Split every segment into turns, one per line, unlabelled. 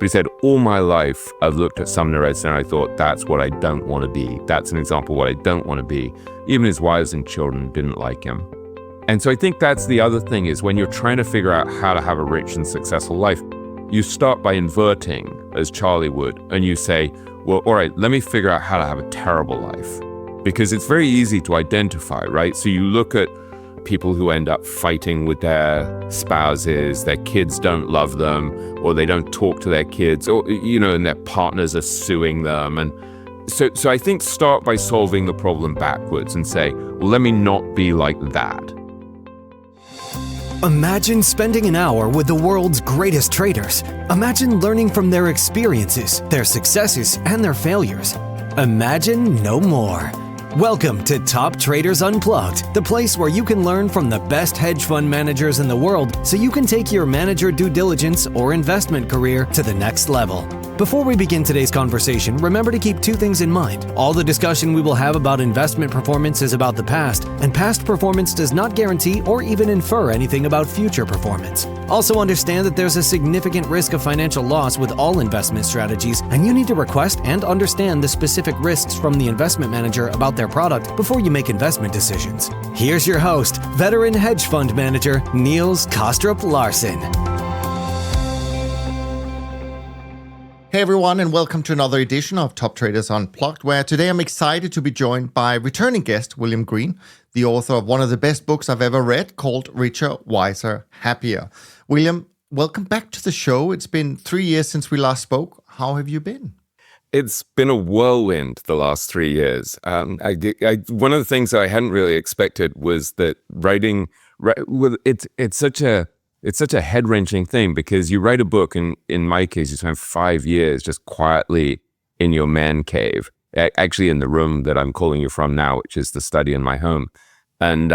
But he said, all my life, I've looked at Sumner Edison and I thought, that's what I don't want to be. That's an example of what I don't want to be. Even his wives and children didn't like him. And so I think that's the other thing is when you're trying to figure out how to have a rich and successful life, you start by inverting, as Charlie would, and you say, well, all right, let me figure out how to have a terrible life. Because it's very easy to identify, right? So you look at people who end up fighting with their spouses, their kids don't love them, or they don't talk to their kids, or, and their partners are suing them. And so I think start by solving the problem backwards and say, well, let me not be like that.
Imagine spending an hour with the world's greatest traders. Imagine learning from their experiences, their successes, and their failures. Imagine no more. Welcome to Top Traders Unplugged, the place where you can learn from the best hedge fund managers in the world so you can take your manager due diligence or investment career to the next level. Before we begin today's conversation, remember to keep two things in mind. All the discussion we will have about investment performance is about the past, and past performance does not guarantee or even infer anything about future performance. Also understand that there's a significant risk of financial loss with all investment strategies, and you need to request and understand the specific risks from the investment manager about their product before you make investment decisions. Here's your host, veteran hedge fund manager, Niels Kaastrup-Larsen.
Hey everyone, and welcome to another edition of Top Traders Unplugged, where today I'm excited to be joined by returning guest William Green, the author of one of the best books I've ever read called Richer, Wiser, Happier. William, welcome back to the show. It's been 3 years since we last spoke. How have you been?
It's been a whirlwind the last 3 years. One of the things that I hadn't really expected was that writing, it's such a head-wrenching thing because you write a book, and in my case, you spend 5 years just quietly in your man cave, actually in the room that I'm calling you from now, which is the study in my home. And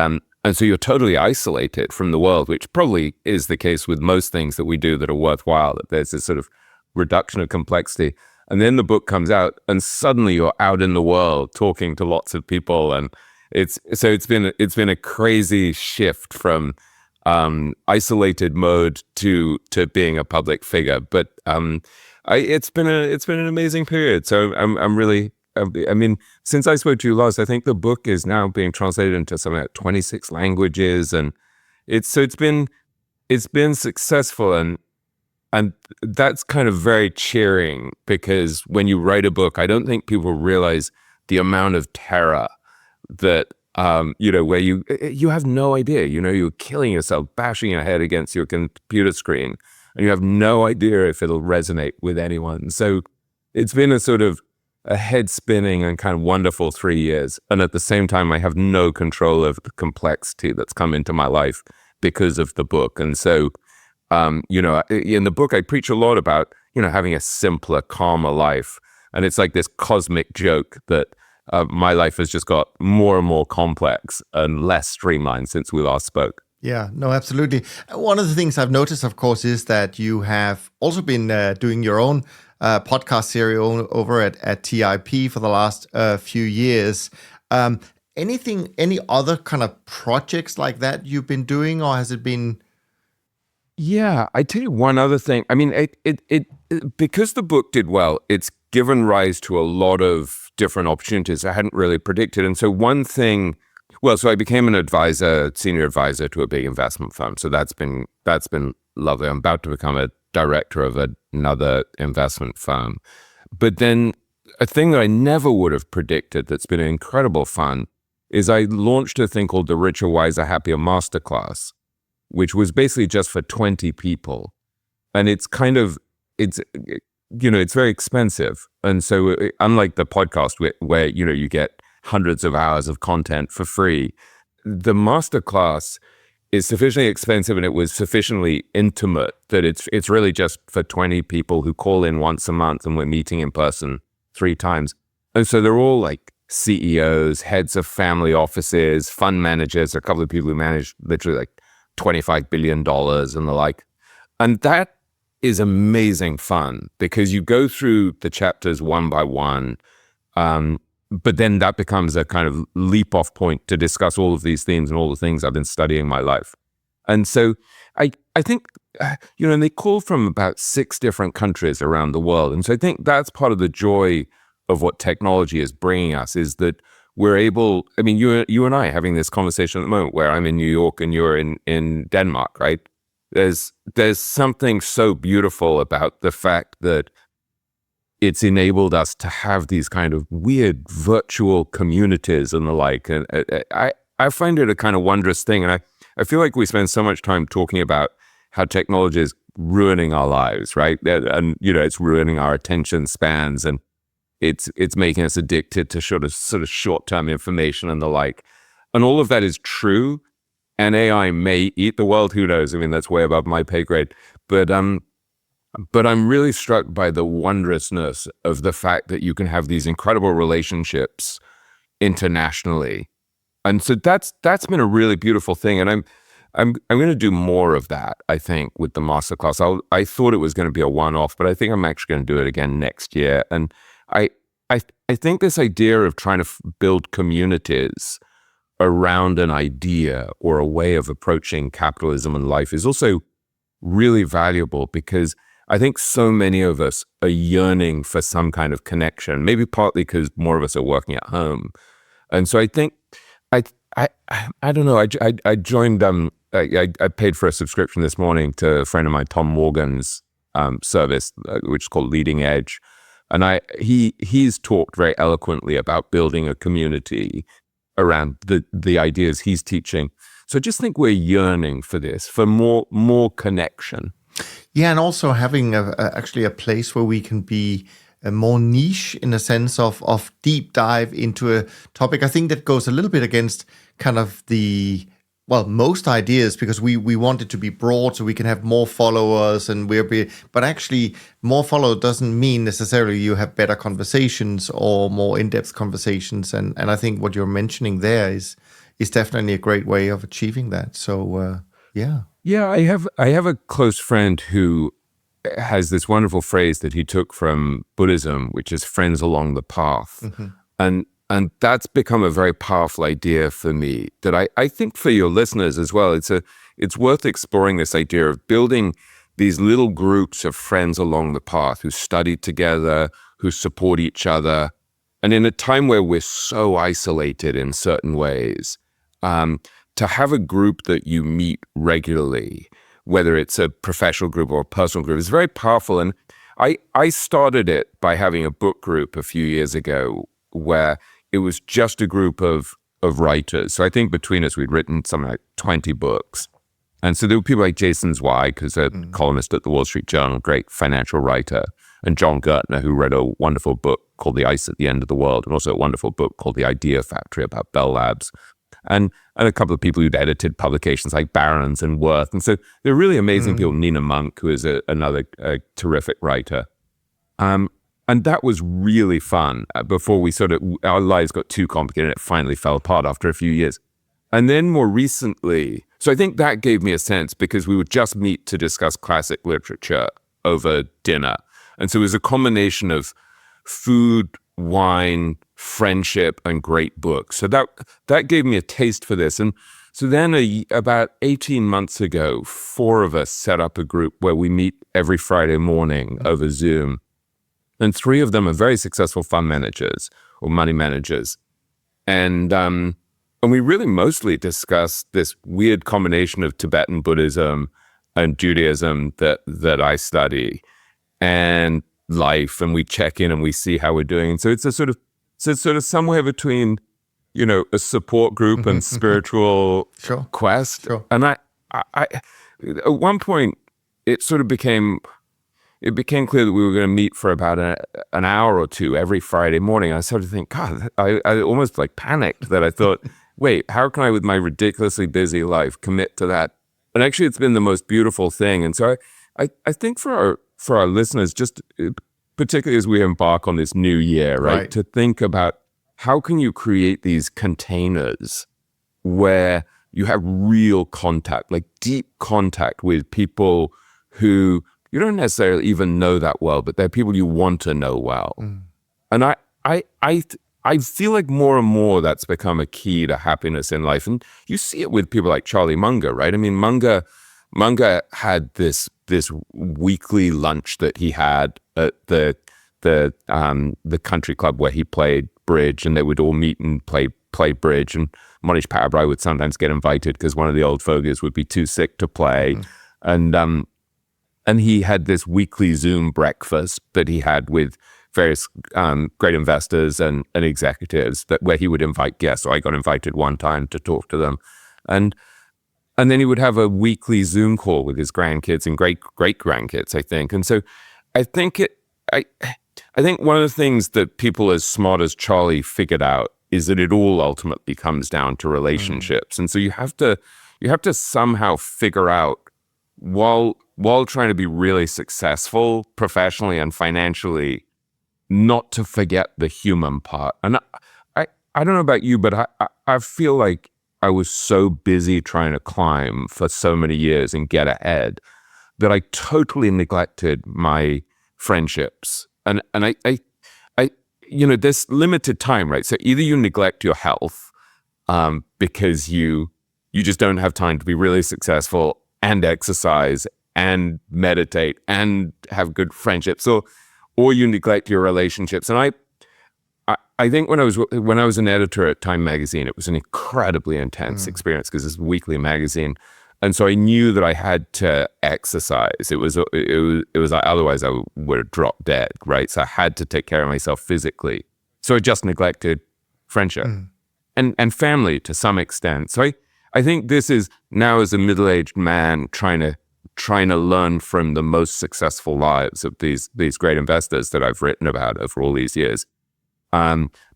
so you're totally isolated from the world, which probably is the case with most things that we do that are worthwhile, that there's this sort of reduction of complexity. And then the book comes out and suddenly you're out in the world talking to lots of people. And it's been a crazy shift from isolated mode to being a public figure, but it's been an amazing period. So I'm really, since I spoke to you last, I think the book is now being translated into something like 26 languages, and it's been successful, and that's kind of very cheering because when you write a book, I don't think people realize the amount of terror that. Where you have no idea, you're killing yourself, bashing your head against your computer screen, and you have no idea if it'll resonate with anyone. So it's been a sort of a head spinning and kind of wonderful 3 years. And at the same time, I have no control over the complexity that's come into my life because of the book. And so, in the book, I preach a lot about, having a simpler, calmer life. And it's like this cosmic joke that my life has just got more and more complex and less streamlined since we last spoke.
Yeah, no, absolutely. One of the things I've noticed, of course, is that you have also been doing your own podcast series over at TIP for the last few years. Any other kind of projects like that you've been doing, or has it been?
Yeah, I tell you one other thing. It because the book did well, it's given rise to a lot of different opportunities I hadn't really predicted. And so one thing, so I became an senior advisor to a big investment firm. So that's been lovely. I'm about to become a director of another investment firm. But then a thing that I never would have predicted that's been incredible fun is I launched a thing called the Richer, Wiser, Happier Masterclass, which was basically just for 20 people. And it's very expensive. And so unlike the podcast where you get hundreds of hours of content for free, the masterclass is sufficiently expensive and it was sufficiently intimate that it's really just for 20 people who call in once a month, and we're meeting in person 3 times. And so they're all like CEOs, heads of family offices, fund managers, a couple of people who manage literally like $25 billion and the like. And that is amazing fun because you go through the chapters one by one, but then that becomes a kind of leap off point to discuss all of these themes and all the things I've been studying my life. And so I think, and they call from about 6 different countries around the world. And so I think that's part of the joy of what technology is bringing us, is that we're able, I mean, you and I are having this conversation at the moment where I'm in New York and you're in Denmark, right? There's something so beautiful about the fact that it's enabled us to have these kind of weird virtual communities and the like. And I find it a kind of wondrous thing. And I feel like we spend so much time talking about how technology is ruining our lives, right? And, it's ruining our attention spans, and it's making us addicted to sort of short-term information and the like. And all of that is true. And AI may eat the world. Who knows? I mean, that's way above my pay grade. But I'm really struck by the wondrousness of the fact that you can have these incredible relationships internationally. And so that's been a really beautiful thing. And I'm going to do more of that, I think, with the masterclass. I thought it was going to be a one-off, but I think I'm actually going to do it again next year. And I think this idea of trying to build communities around an idea or a way of approaching capitalism and life is also really valuable, because I think so many of us are yearning for some kind of connection, maybe partly because more of us are working at home. And so I think, I don't know, I joined, I paid for a subscription this morning to a friend of mine, Tom Morgan's service, which is called Leading Edge. And he's talked very eloquently about building a community around the ideas he's teaching. So I just think we're yearning for this, for more connection.
Yeah, and also having actually a place where we can be more niche in a sense of deep dive into a topic. I think that goes a little bit against kind of most ideas, because we want it to be broad so we can have more followers and but actually more followers doesn't mean necessarily you have better conversations or more in-depth conversations. And I think what you're mentioning there is definitely a great way of achieving that. So yeah.
Yeah, I have a close friend who has this wonderful phrase that he took from Buddhism, which is friends along the path. Mm-hmm. And that's become a very powerful idea for me, that I think for your listeners as well, it's worth exploring this idea of building these little groups of friends along the path who study together, who support each other. And in a time where we're so isolated in certain ways, to have a group that you meet regularly, whether it's a professional group or a personal group, is very powerful. And I started it by having a book group a few years ago where it was just a group of writers. So I think between us, we'd written something like 20 books. And so there were people like Jason Zweig, who's a columnist at the Wall Street Journal, great financial writer, and John Gertner, who wrote a wonderful book called The Ice at the End of the World, and also a wonderful book called The Idea Factory about Bell Labs. And a couple of people who'd edited publications like Barron's and Worth. And so they're really amazing people. Nina Monk, who is another terrific writer. And that was really fun before our lives got too complicated. It finally fell apart after a few years. And then more recently, so I think that gave me a sense, because we would just meet to discuss classic literature over dinner. And so it was a combination of food, wine, friendship, and great books. So that gave me a taste for this. And so then about 18 months ago, 4 of us set up a group where we meet every Friday morning over Zoom. And 3 of them are very successful fund managers or money managers. And we really mostly discuss this weird combination of Tibetan Buddhism and Judaism that I study, and life, and we check in and we see how we're doing. And so it's a sort of somewhere between, a support group and spiritual quest.
Sure.
And I at one point, it became clear that we were going to meet for about an hour or 2 every Friday morning. I started to think, God, I almost panicked that I thought, wait, how can I, with my ridiculously busy life, commit to that? And actually, it's been the most beautiful thing. And so I think for our listeners, just particularly as we embark on this new year, right, to think about how can you create these containers where you have real contact, like deep contact with people who you don't necessarily even know that well, but they're people you want to know well. And I feel like more and more that's become a key to happiness in life. And you see it with people like Charlie Munger, right? I mean, Munger had this weekly lunch that he had at the country club where he played bridge, and they would all meet and play bridge. And Monish Parabrai would sometimes get invited because one of the old fogies would be too sick to play. And he had this weekly Zoom breakfast that he had with various great investors and executives where he would invite guests. So I got invited one time to talk to them. And then he would have a weekly Zoom call with his grandkids and great grandkids, I think. And so I think I think one of the things that people as smart as Charlie figured out is that it all ultimately comes down to relationships. And so you have to somehow figure out while trying to be really successful professionally and financially, not to forget the human part. And I don't know about you, but I feel like I was so busy trying to climb for so many years and get ahead that I totally neglected my friendships. And I there's limited time, right? So either you neglect your health because you just don't have time to be really successful and exercise and meditate and have good friendships, or you neglect your relationships. And I think when I was an editor at Time magazine, it was an incredibly intense experience because it's a weekly magazine, and so I knew that I had to exercise. It was like, otherwise I would have dropped dead, right? So I had to take care of myself physically. So I just neglected friendship and family to some extent. So I think this is now, as a middle-aged man trying to learn from the most successful lives of these great investors that I've written about over all these years.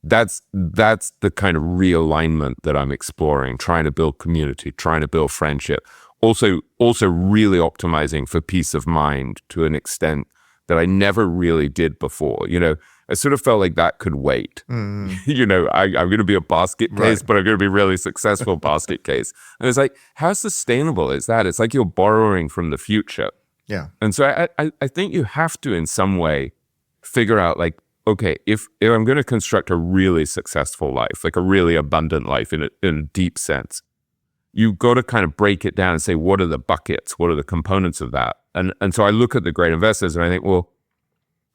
That's the kind of realignment that I'm exploring, trying to build community, trying to build friendship, also really optimizing for peace of mind to an extent that I never really did before. I sort of felt like that could wait. I'm going to be a basket case, but I'm going to be a really successful basket case. And it's like, how sustainable is that? It's like you're borrowing from the future.
Yeah.
And so I think you have to, in some way, figure out, like, okay, if I'm going to construct a really successful life, like a really abundant life in a deep sense, you've got to kind of break it down and say, what are the buckets? What are the components of that? And so I look at the great investors and I think, well,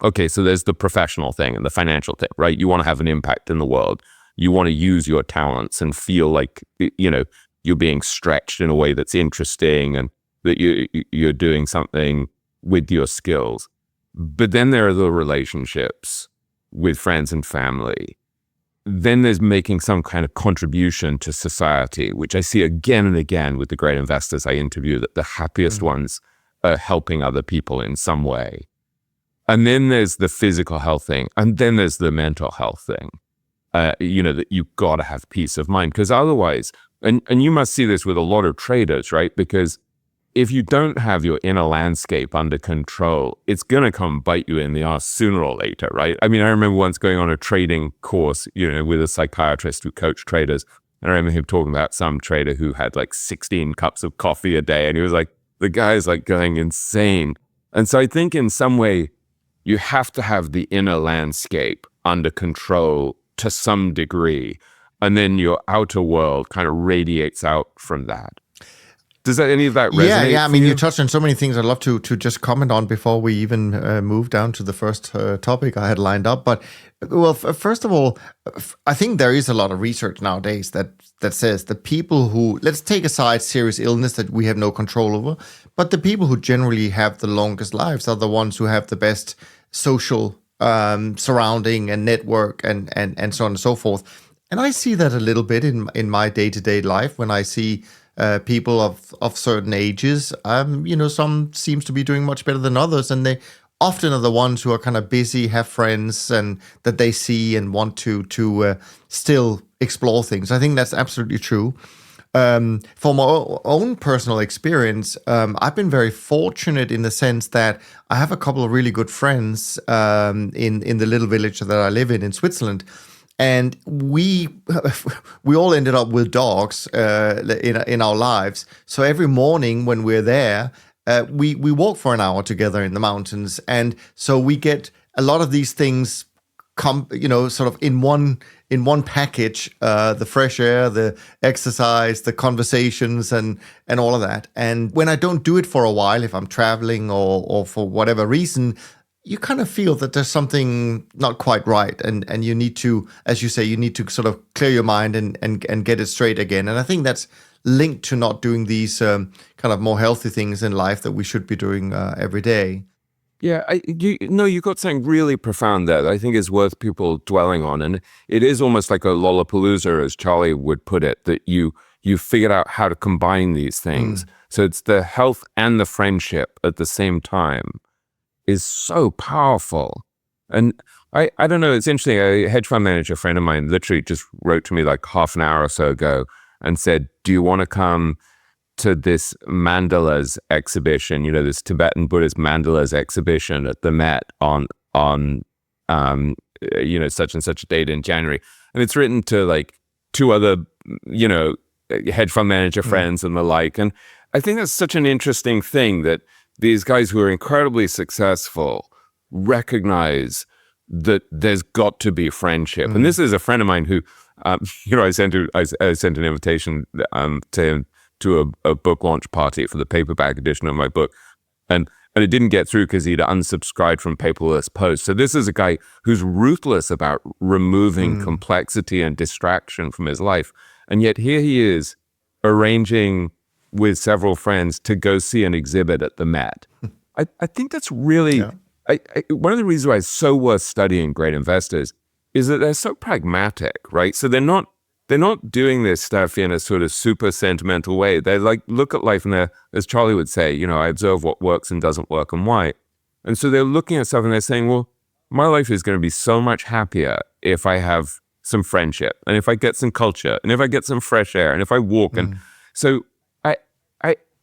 okay, so there's the professional thing and the financial thing, right? You want to have an impact in the world. You want to use your talents and feel like, you're being stretched in a way that's interesting and that you're doing something with your skills. But then there are the relationships with friends and family. Then there's making some kind of contribution to society, which I see again and again with the great investors I interview, that the happiest ones are helping other people in some way. And then there's the physical health thing. And then there's the mental health thing, that you've got to have peace of mind. Because otherwise, and you must see this with a lot of traders, right? Because if you don't have your inner landscape under control, it's going to come bite you in the ass sooner or later, right? I mean, I remember once going on a trading course, with a psychiatrist who coached traders. And I remember him talking about some trader who had like 16 cups of coffee a day. And he was like, the guy's like going insane. And so I think in some way, you have to have the inner landscape under control to some degree. And then your outer world kind of radiates out from that. Does any of that resonate?
Yeah. I mean, you touched on so many things I'd love to just comment on before we even move down to the first topic I had lined up. But, well, first of all, I think there is a lot of research nowadays that says the people who, let's take aside serious illness that we have no control over, but the people who generally have the longest lives are the ones who have the best social surrounding and network and so on and so forth. And I see that a little bit in my day-to-day life when I see people of certain ages. Some seems to be doing much better than others, and they often are the ones who are kind of busy, have friends, and that they see and want to still explore things. I think that's absolutely true. For my own personal experience, I've been very fortunate in the sense that I have a couple of really good friends in the little village that I live in Switzerland. And we all ended up with dogs in our lives. So every morning when we're there, we walk for an hour together in the mountains, and so we get a lot of these things sort of in one in one package, the fresh air, the exercise, the conversations, and all of that. And when I don't do it for a while, if I'm traveling or for whatever reason, you kind of feel that there's something not quite right, and you need to, as you say, you need to sort of clear your mind and get it straight again. And I think that's linked to not doing these kind of more healthy things in life that we should be doing every day.
Yeah, you got something really profound there that I think is worth people dwelling on, and it is almost like a Lollapalooza, as Charlie would put it, that you figured out how to combine these things. So it's the health and the friendship at the same time is so powerful. And I don't know, it's interesting. A hedge fund manager friend of mine literally just wrote to me like half an hour or so ago and said, do you want to come to this mandalas exhibition, this Tibetan Buddhist mandalas exhibition at the Met on such and such a date in January? And it's written to like two other, hedge fund manager friends and the like. And I think that's such an interesting thing that these guys who are incredibly successful recognize that there's got to be friendship. And this is a friend of mine who, I sent an invitation to him to a book launch party for the paperback edition of my book. And it didn't get through because he'd unsubscribed from paperless posts. So this is a guy who's ruthless about removing complexity and distraction from his life. And yet here he is arranging with several friends to go see an exhibit at the Met. I think that's really, one of the reasons why it's so worth studying great investors is that they're so pragmatic, right? So they're not doing this stuff in a sort of super sentimental way. They like look at life and they're, as Charlie would say, I observe what works and doesn't work and why. And so they're looking at stuff and they're saying, well, my life is going to be so much happier if I have some friendship and if I get some culture and if I get some fresh air and if I walk. And so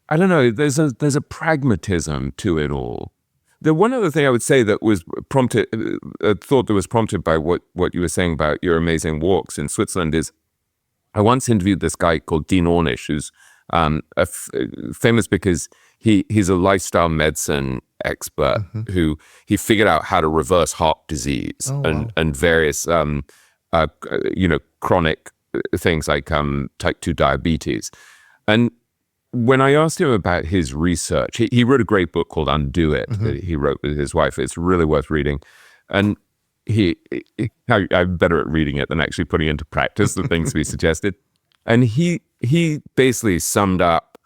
I don't know, there's a pragmatism to it all. The one other thing I would say that was prompted, a thought that was prompted by what you were saying about your amazing walks in Switzerland is, I once interviewed this guy called Dean Ornish, who's famous because he's a lifestyle medicine expert who he figured out how to reverse heart disease and various chronic things like type 2 diabetes. And when I asked him about his research, he wrote a great book called Undo It that he wrote with his wife. It's really worth reading. And I'm better at reading it than actually putting into practice the things we suggested. And he basically summed up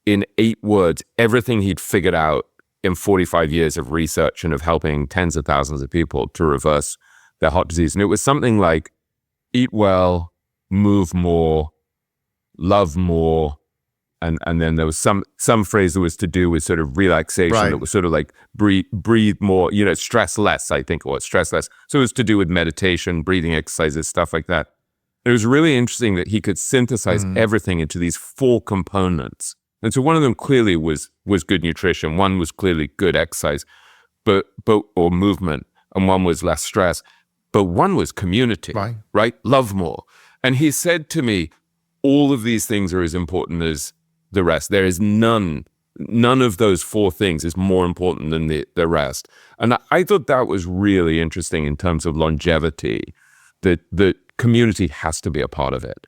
in 8 words everything he'd figured out in 45 years of research and of helping tens of thousands of people to reverse their heart disease. And it was something like eat well, move more, love more, and then there was some phrase that was to do with sort of relaxation that was sort of like breathe more, stress less, I think, or stress less. So it was to do with meditation, breathing exercises, stuff like that. It was really interesting that he could synthesize everything into these 4 components. And so one of them clearly was good nutrition. One was clearly good exercise, or movement, and one was less stress. But one was community, right? Love more. And he said to me, all of these things are as important as the rest. There is none of those 4 things is more important than the rest. And I thought that was really interesting in terms of longevity, that the community has to be a part of it.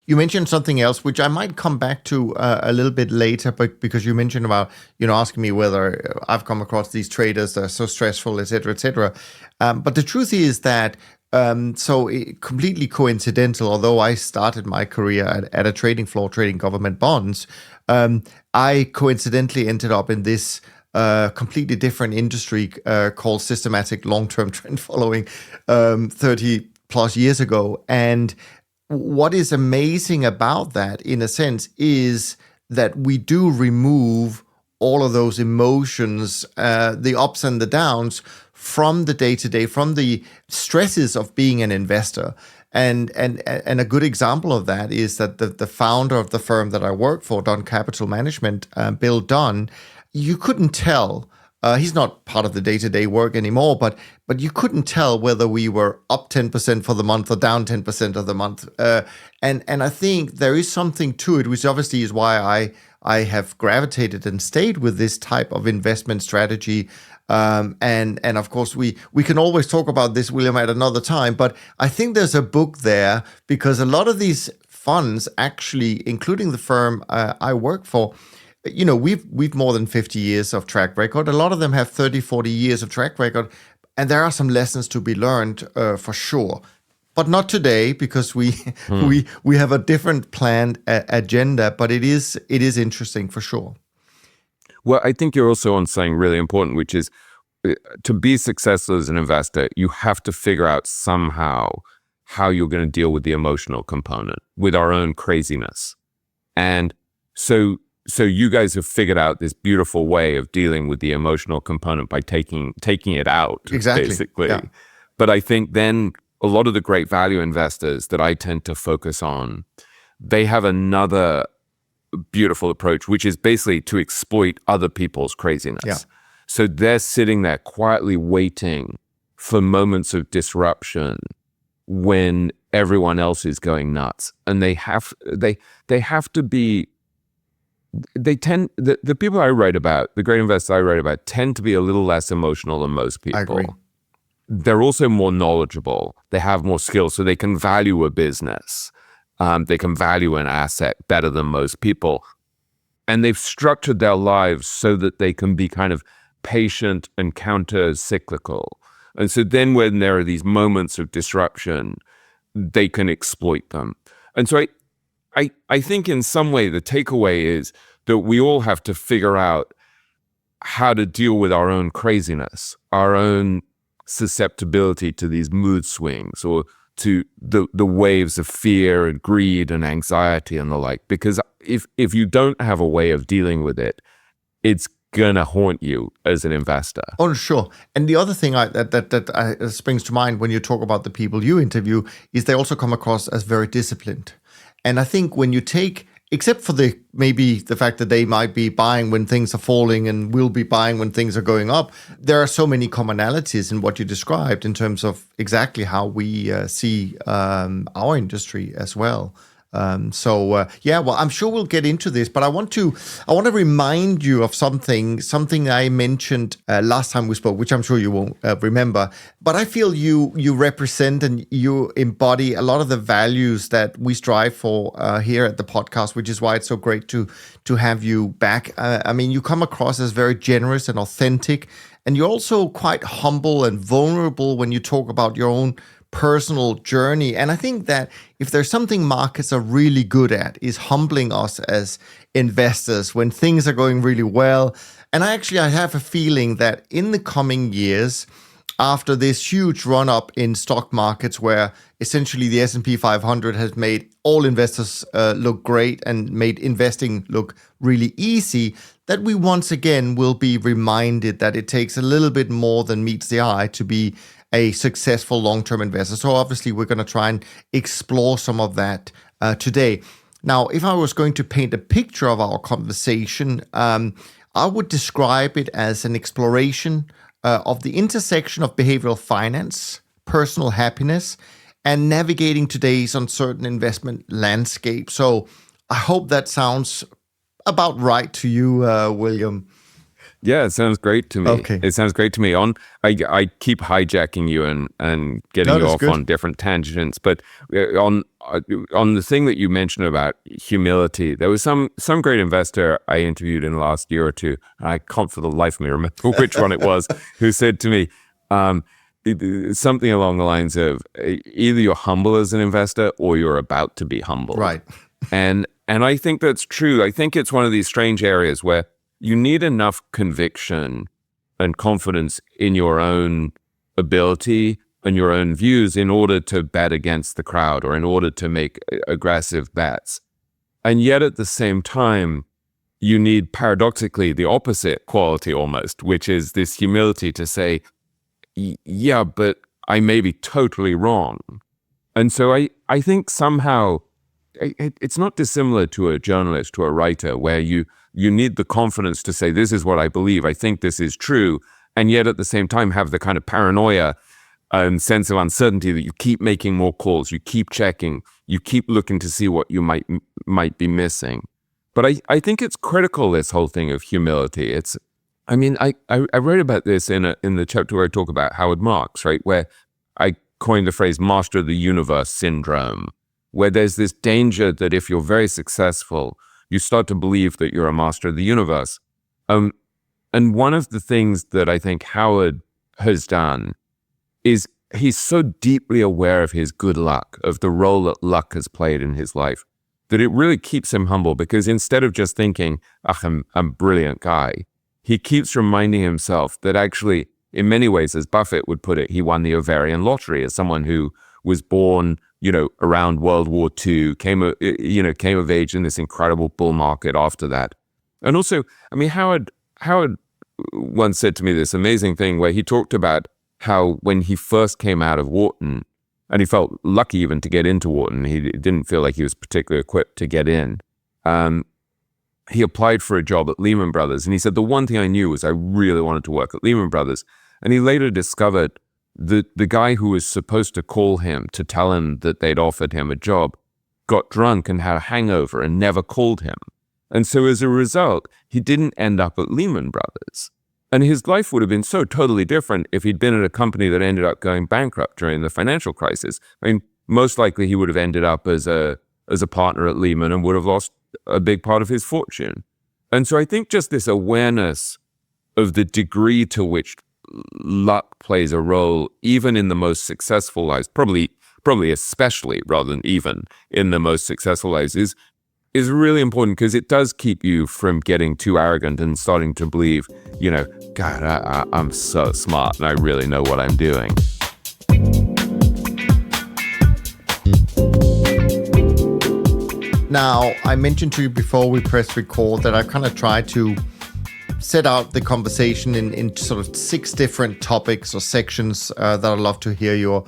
You mentioned something else, which I might come back to a little bit later, but because you mentioned about, asking me whether I've come across these traders that are so stressful, et cetera, et cetera. But the truth is that completely coincidental, although I started my career at a trading floor, trading government bonds, I coincidentally ended up in this completely different industry called systematic long-term trend following 30 plus years ago. And what is amazing about that, in a sense, is that we do remove all of those emotions, the ups and the downs, from the day-to-day, from the stresses of being an investor. And a good example of that is that the founder of the firm that I work for, Dunn Capital Management, Bill Dunn, you couldn't tell He's not part of the day-to-day work anymore, but you couldn't tell whether we were up 10% for the month or down 10% of the month. And I think there is something to it, which obviously is why I have gravitated and stayed with this type of investment strategy. And of course, we can always talk about this, William, at another time. But I think there's a book there because a lot of these funds, actually, including the firm I work for, we've more than 50 years of track record. A lot of them have 30, 40 years of track record, and there are some lessons to be learned for sure. But not today, because we have a different planned agenda. But it is interesting for sure.
Well, I think you're also on something really important, which is to be successful as an investor, you have to figure out somehow how you're going to deal with the emotional component, with our own craziness. And so you guys have figured out this beautiful way of dealing with the emotional component by taking it out,
exactly.
Basically.
Yeah.
But I think then a lot of the great value investors that I tend to focus on, they have another beautiful approach, which is basically to exploit other people's craziness.
Yeah.
So they're sitting there quietly waiting for moments of disruption when everyone else is going nuts. And they have to be, the people I write about, the great investors I write about, tend to be a little less emotional than most people.
I agree.
They're also more knowledgeable. They have more skills, so they can value a business. They can value an asset better than most people. And they've structured their lives so that they can be kind of patient and counter-cyclical. And so then when there are these moments of disruption, they can exploit them. And so I think in some way the takeaway is that we all have to figure out how to deal with our own craziness, our own susceptibility to these mood swings or to the waves of fear and greed and anxiety and the like. Because if you don't have a way of dealing with it, it's gonna haunt you as an investor.
Oh, sure. And the other thing that springs to mind when you talk about the people you interview is they also come across as very disciplined. And I think when you take, except for maybe the fact that they might be buying when things are falling and will be buying when things are going up, there are so many commonalities in what you described in terms of exactly how we see our industry as well. Well, I'm sure we'll get into this, but I want to remind you of something I mentioned last time we spoke, which I'm sure you won't remember. But I feel you represent and you embody a lot of the values that we strive for here at the podcast, which is why it's so great to have you back. I mean, you come across as very generous and authentic, and you're also quite humble and vulnerable when you talk about your own personal journey. And I think that if there's something markets are really good at is humbling us as investors when things are going really well. And I have a feeling that in the coming years, after this huge run up in stock markets where essentially the S&P 500 has made all investors look great and made investing look really easy, that we once again will be reminded that it takes a little bit more than meets the eye to be a successful long-term investor. So obviously we're going to try and explore some of that today. Now, if I was going to paint a picture of our conversation, I would describe it as an exploration of the intersection of behavioral finance, personal happiness, and navigating today's uncertain investment landscape. So I hope that sounds about right to you, William.
Yeah, it sounds great to me.
Okay.
It sounds great to me. I keep hijacking you and getting you off
good.
on different tangents, but on the thing that you mentioned about humility, there was some great investor I interviewed in the last year or two, and I can't for the life of me remember which one it was, who said to me something along the lines of either you're humble as an investor or you're about to be humble.
Right.
And I think that's true. I think it's one of these strange areas where you need enough conviction and confidence in your own ability and your own views in order to bet against the crowd or in order to make aggressive bets. And yet at the same time, you need paradoxically the opposite quality almost, which is this humility to say, yeah, but I may be totally wrong. And so I think somehow it's not dissimilar to a journalist, to a writer, where you need the confidence to say, this is what I believe, I think this is true, and yet at the same time have the kind of paranoia and sense of uncertainty that you keep making more calls, you keep checking, you keep looking to see what you might be missing. But I think it's critical, this whole thing of humility. I wrote about this in the chapter where I talk about Howard Marks, right, where I coined the phrase master of the universe syndrome, where there's this danger that if you're very successful, you start to believe that you're a master of the universe. And one of the things that I think Howard has done is he's so deeply aware of his good luck, of the role that luck has played in his life, that it really keeps him humble, because instead of just thinking, I'm a brilliant guy, he keeps reminding himself that actually, in many ways, as Buffett would put it, he won the ovarian lottery as someone who was born, around World War II, came of age in this incredible bull market after that. And also, Howard once said to me this amazing thing where he talked about how when he first came out of Wharton, and he felt lucky even to get into Wharton, he didn't feel like he was particularly equipped to get in. He applied for a job at Lehman Brothers, and he said, the one thing I knew was I really wanted to work at Lehman Brothers. And he later discovered that the guy who was supposed to call him to tell him that they'd offered him a job got drunk and had a hangover and never called him. And so as a result, he didn't end up at Lehman Brothers. And his life would have been so totally different if he'd been at a company that ended up going bankrupt during the financial crisis. Most likely he would have ended up as a partner at Lehman and would have lost a big part of his fortune. And so I think just this awareness of the degree to which luck plays a role, even in the most successful lives, probably especially rather than even in the most successful lives, is really important, because it does keep you from getting too arrogant and starting to believe, God, I'm so smart and I really know what I'm doing.
Now, I mentioned to you before we press record that I've kind of tried to set out the conversation in sort of 6 different topics or sections that I'd love to hear your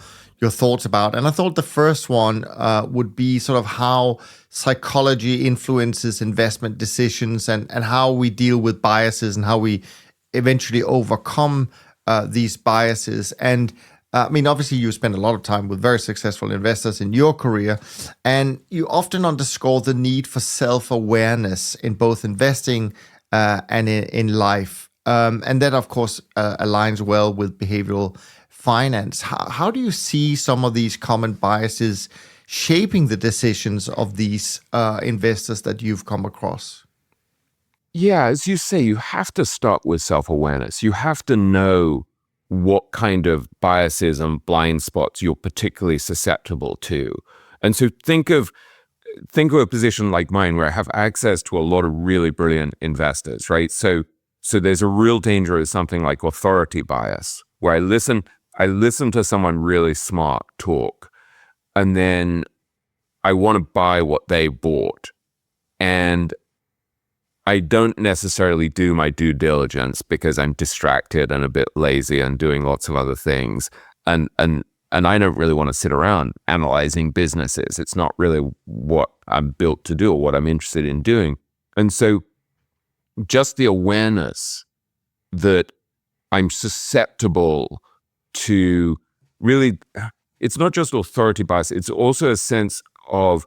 thoughts about. And I thought the first one would be sort of how psychology influences investment decisions and how we deal with biases and how we eventually overcome these biases. And obviously you spend a lot of time with very successful investors in your career, and you often underscore the need for self-awareness in both investing and in life. And that, of course, aligns well with behavioral finance. How do you see some of these common biases shaping the decisions of these investors that you've come across?
Yeah, as you say, you have to start with self-awareness. You have to know what kind of biases and blind spots you're particularly susceptible to. And so think of a position like mine where I have access to a lot of really brilliant investors, right? So there's a real danger of something like authority bias, where I listen to someone really smart talk, and then I want to buy what they bought. And I don't necessarily do my due diligence because I'm distracted and a bit lazy and doing lots of other things. And I don't really want to sit around analyzing businesses. It's not really what I'm built to do or what I'm interested in doing. And so just the awareness that I'm susceptible to really, it's not just authority bias, it's also a sense of,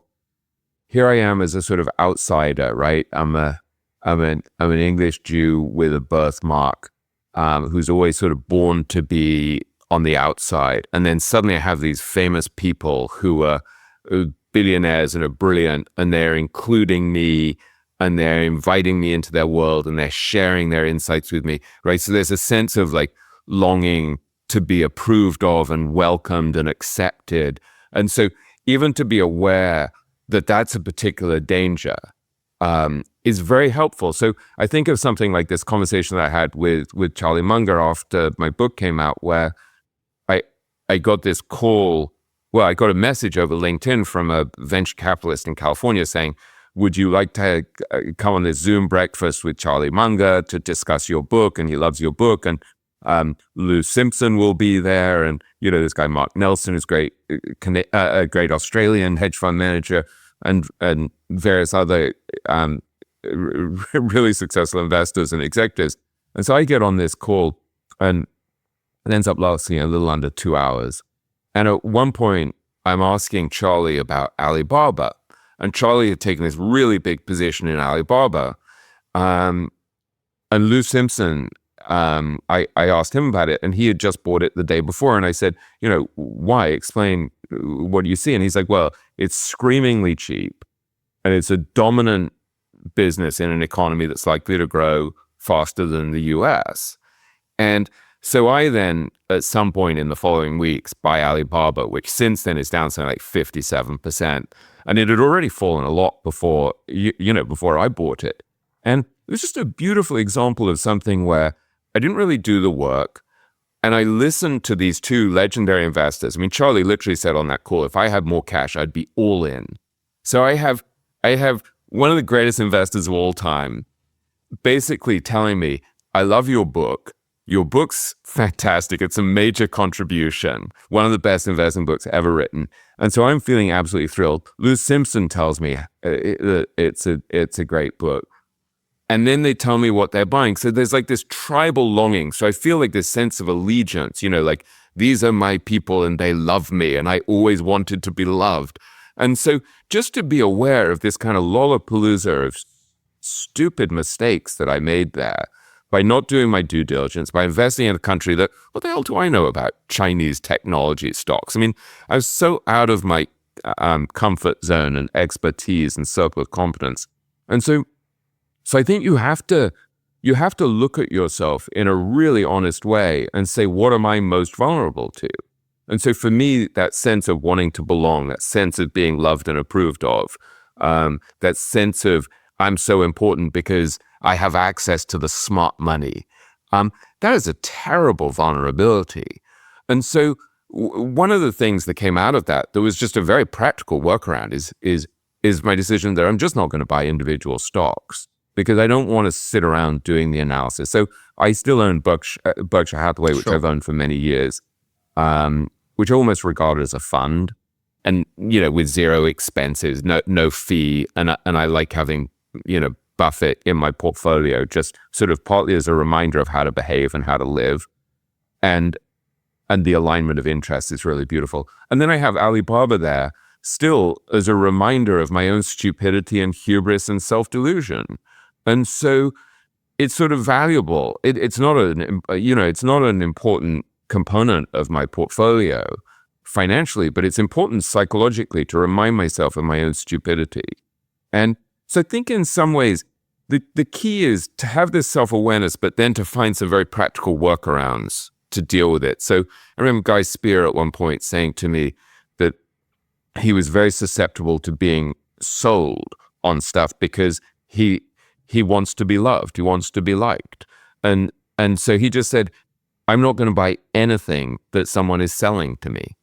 here I am as a sort of outsider, right? I'm an English Jew with a birthmark, who's always sort of born to be on the outside. And then suddenly I have these famous people who are billionaires and are brilliant, and they're including me and they're inviting me into their world and they're sharing their insights with me, right? So there's a sense of like longing to be approved of and welcomed and accepted. And so even to be aware that that's a particular danger is very helpful. So I think of something like this conversation that I had with Charlie Munger after my book came out, where I got this call. Well, I got a message over LinkedIn from a venture capitalist in California saying, would you like to come on this Zoom breakfast with Charlie Munger to discuss your book? And he loves your book. And Lou Simpson will be there. And, this guy, Mark Nelson, is great, a great Australian hedge fund manager, and various other really successful investors and executives. And so I get on this call, and it ends up lasting a little under 2 hours. And at one point, I'm asking Charlie about Alibaba. And Charlie had taken this really big position in Alibaba. And Lou Simpson, I asked him about it, and he had just bought it the day before. And I said, why? Explain, what do you see? And he's like, well, it's screamingly cheap, and it's a dominant business in an economy that's likely to grow faster than the US. And so I then, at some point in the following weeks, buy Alibaba, which since then is down something like 57%. And it had already fallen a lot before, before I bought it. And it was just a beautiful example of something where I didn't really do the work. And I listened to these two legendary investors. I mean, Charlie literally said on that call, if I had more cash, I'd be all in. So I have one of the greatest investors of all time basically telling me, I love your book. Your book's fantastic. It's a major contribution. One of the best investment books ever written. And so I'm feeling absolutely thrilled. Lou Simpson tells me it's a great book. And then they tell me what they're buying. So there's like this tribal longing. So I feel like this sense of allegiance, like these are my people and they love me and I always wanted to be loved. And so just to be aware of this kind of lollapalooza of stupid mistakes that I made there, by not doing my due diligence, by investing in a country that, what the hell do I know about Chinese technology stocks? I mean, I was so out of my comfort zone and expertise and circle of competence. And so I think you have to look at yourself in a really honest way and say, what am I most vulnerable to? And so for me, that sense of wanting to belong, that sense of being loved and approved of, that sense of I'm so important because I have access to the smart money. That is a terrible vulnerability. And so one of the things that came out of that was just a very practical workaround is my decision that I'm just not going to buy individual stocks because I don't want to sit around doing the analysis. So I still own Berkshire Hathaway, which I've owned for many years, which I almost regard as a fund, and with zero expenses, no fee, and I like having Buffett in my portfolio, just sort of partly as a reminder of how to behave and how to live. And the alignment of interests is really beautiful. And then I have Alibaba there still as a reminder of my own stupidity and hubris and self-delusion. And so it's sort of valuable. It's not an important component of my portfolio financially, but it's important psychologically to remind myself of my own stupidity. And so I think in some ways, the key is to have this self-awareness, but then to find some very practical workarounds to deal with it. So I remember Guy Spear at one point saying to me that he was very susceptible to being sold on stuff because he wants to be loved, he wants to be liked. And so he just said, I'm not going to buy anything that someone is selling to me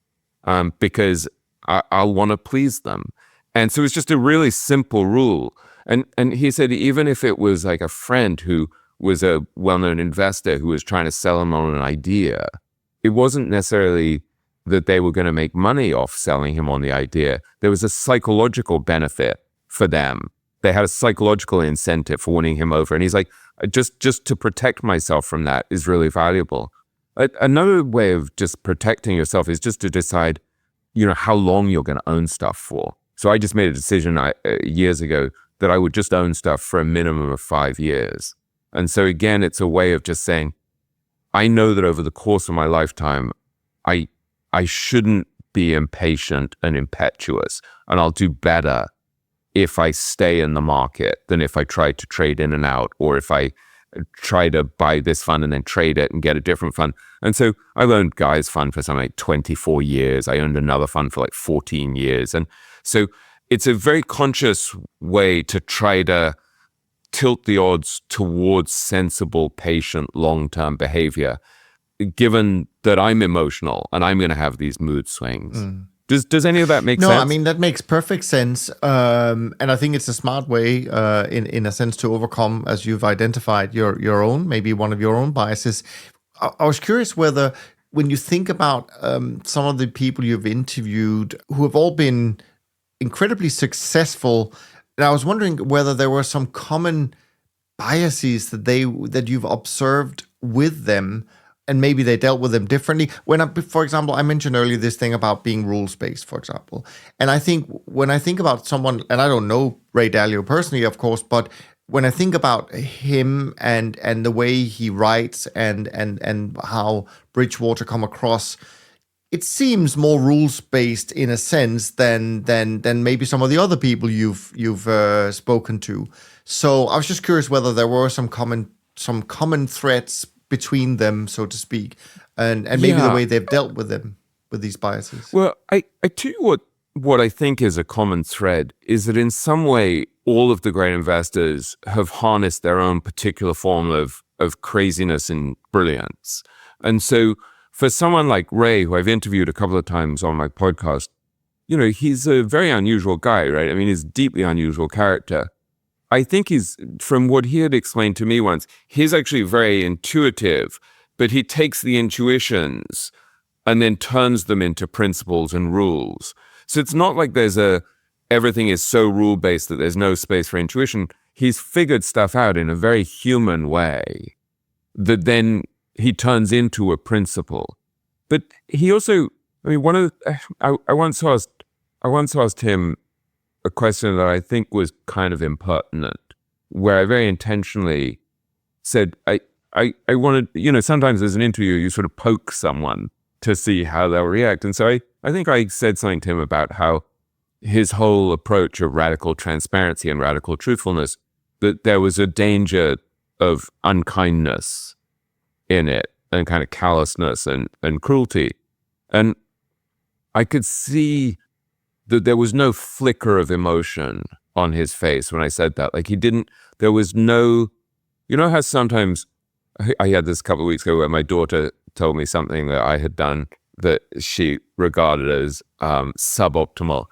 because I'll want to please them. And so it's just a really simple rule. And he said, even if it was like a friend who was a well-known investor who was trying to sell him on an idea, it wasn't necessarily that they were going to make money off selling him on the idea. There was a psychological benefit for them. They had a psychological incentive for winning him over. And he's like, just to protect myself from that is really valuable. Another way of just protecting yourself is just to decide, how long you're going to own stuff for. So I just made a decision years ago that I would just own stuff for a minimum of 5 years. And so again, it's a way of just saying, I know that over the course of my lifetime, I shouldn't be impatient and impetuous, and I'll do better if I stay in the market than if I try to trade in and out, or if I try to buy this fund and then trade it and get a different fund. And so I've owned Guy's fund for something like 24 years. I owned another fund for like 14 years. And so it's a very conscious way to try to tilt the odds towards sensible, patient, long-term behavior, given that I'm emotional and I'm going to have these mood swings. Does any of that make sense?
No, I mean, that makes perfect sense. And I think it's a smart way, in a sense, to overcome, as you've identified, your own, maybe one of your own biases. I was curious whether, when you think about some of the people you've interviewed who have all been incredibly successful. And I was wondering whether there were some common biases that you've observed with them, and maybe they dealt with them differently. For example, I mentioned earlier this thing about being rules-based, for example. And I think when I think about someone, and I don't know Ray Dalio personally, of course, but when I think about him and the way he writes and how Bridgewater come across, it seems more rules-based in a sense than maybe some of the other people you've spoken to. So I was just curious whether there were some common threads between them, so to speak, and maybe the way they've dealt with them, with these biases.
Well, I tell you what I think is a common thread is that in some way, all of the great investors have harnessed their own particular form of craziness and brilliance. And so for someone like Ray, who I've interviewed a couple of times on my podcast, he's a very unusual guy, right? I mean, he's a deeply unusual character. I think from what he had explained to me once, he's actually very intuitive, but he takes the intuitions and then turns them into principles and rules. So it's not like everything is so rule-based that there's no space for intuition. He's figured stuff out in a very human way that then he turns into a principle. But he also, I mean, I once asked him a question that I think was kind of impertinent, where I very intentionally said, I wanted, sometimes as an interviewer, you sort of poke someone to see how they'll react. And so I think I said something to him about how his whole approach of radical transparency and radical truthfulness, that there was a danger of unkindness in it and kind of callousness and cruelty. And I could see that there was no flicker of emotion on his face when I said that. Like there was no, how sometimes, I had this a couple of weeks ago where my daughter told me something that I had done that she regarded as suboptimal.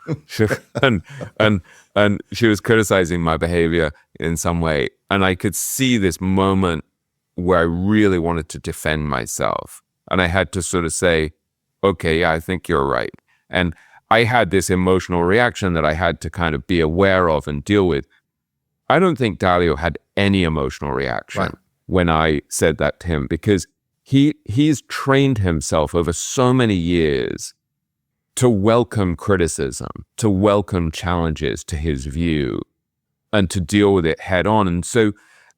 and she was criticizing my behavior in some way. And I could see this moment where I really wanted to defend myself. And I had to sort of say, okay, yeah, I think you're right. And I had this emotional reaction that I had to kind of be aware of and deal with. I don't think Dalio had any emotional reaction when I said that to him, because he's trained himself over so many years to welcome criticism, to welcome challenges to his view, and to deal with it head on. And so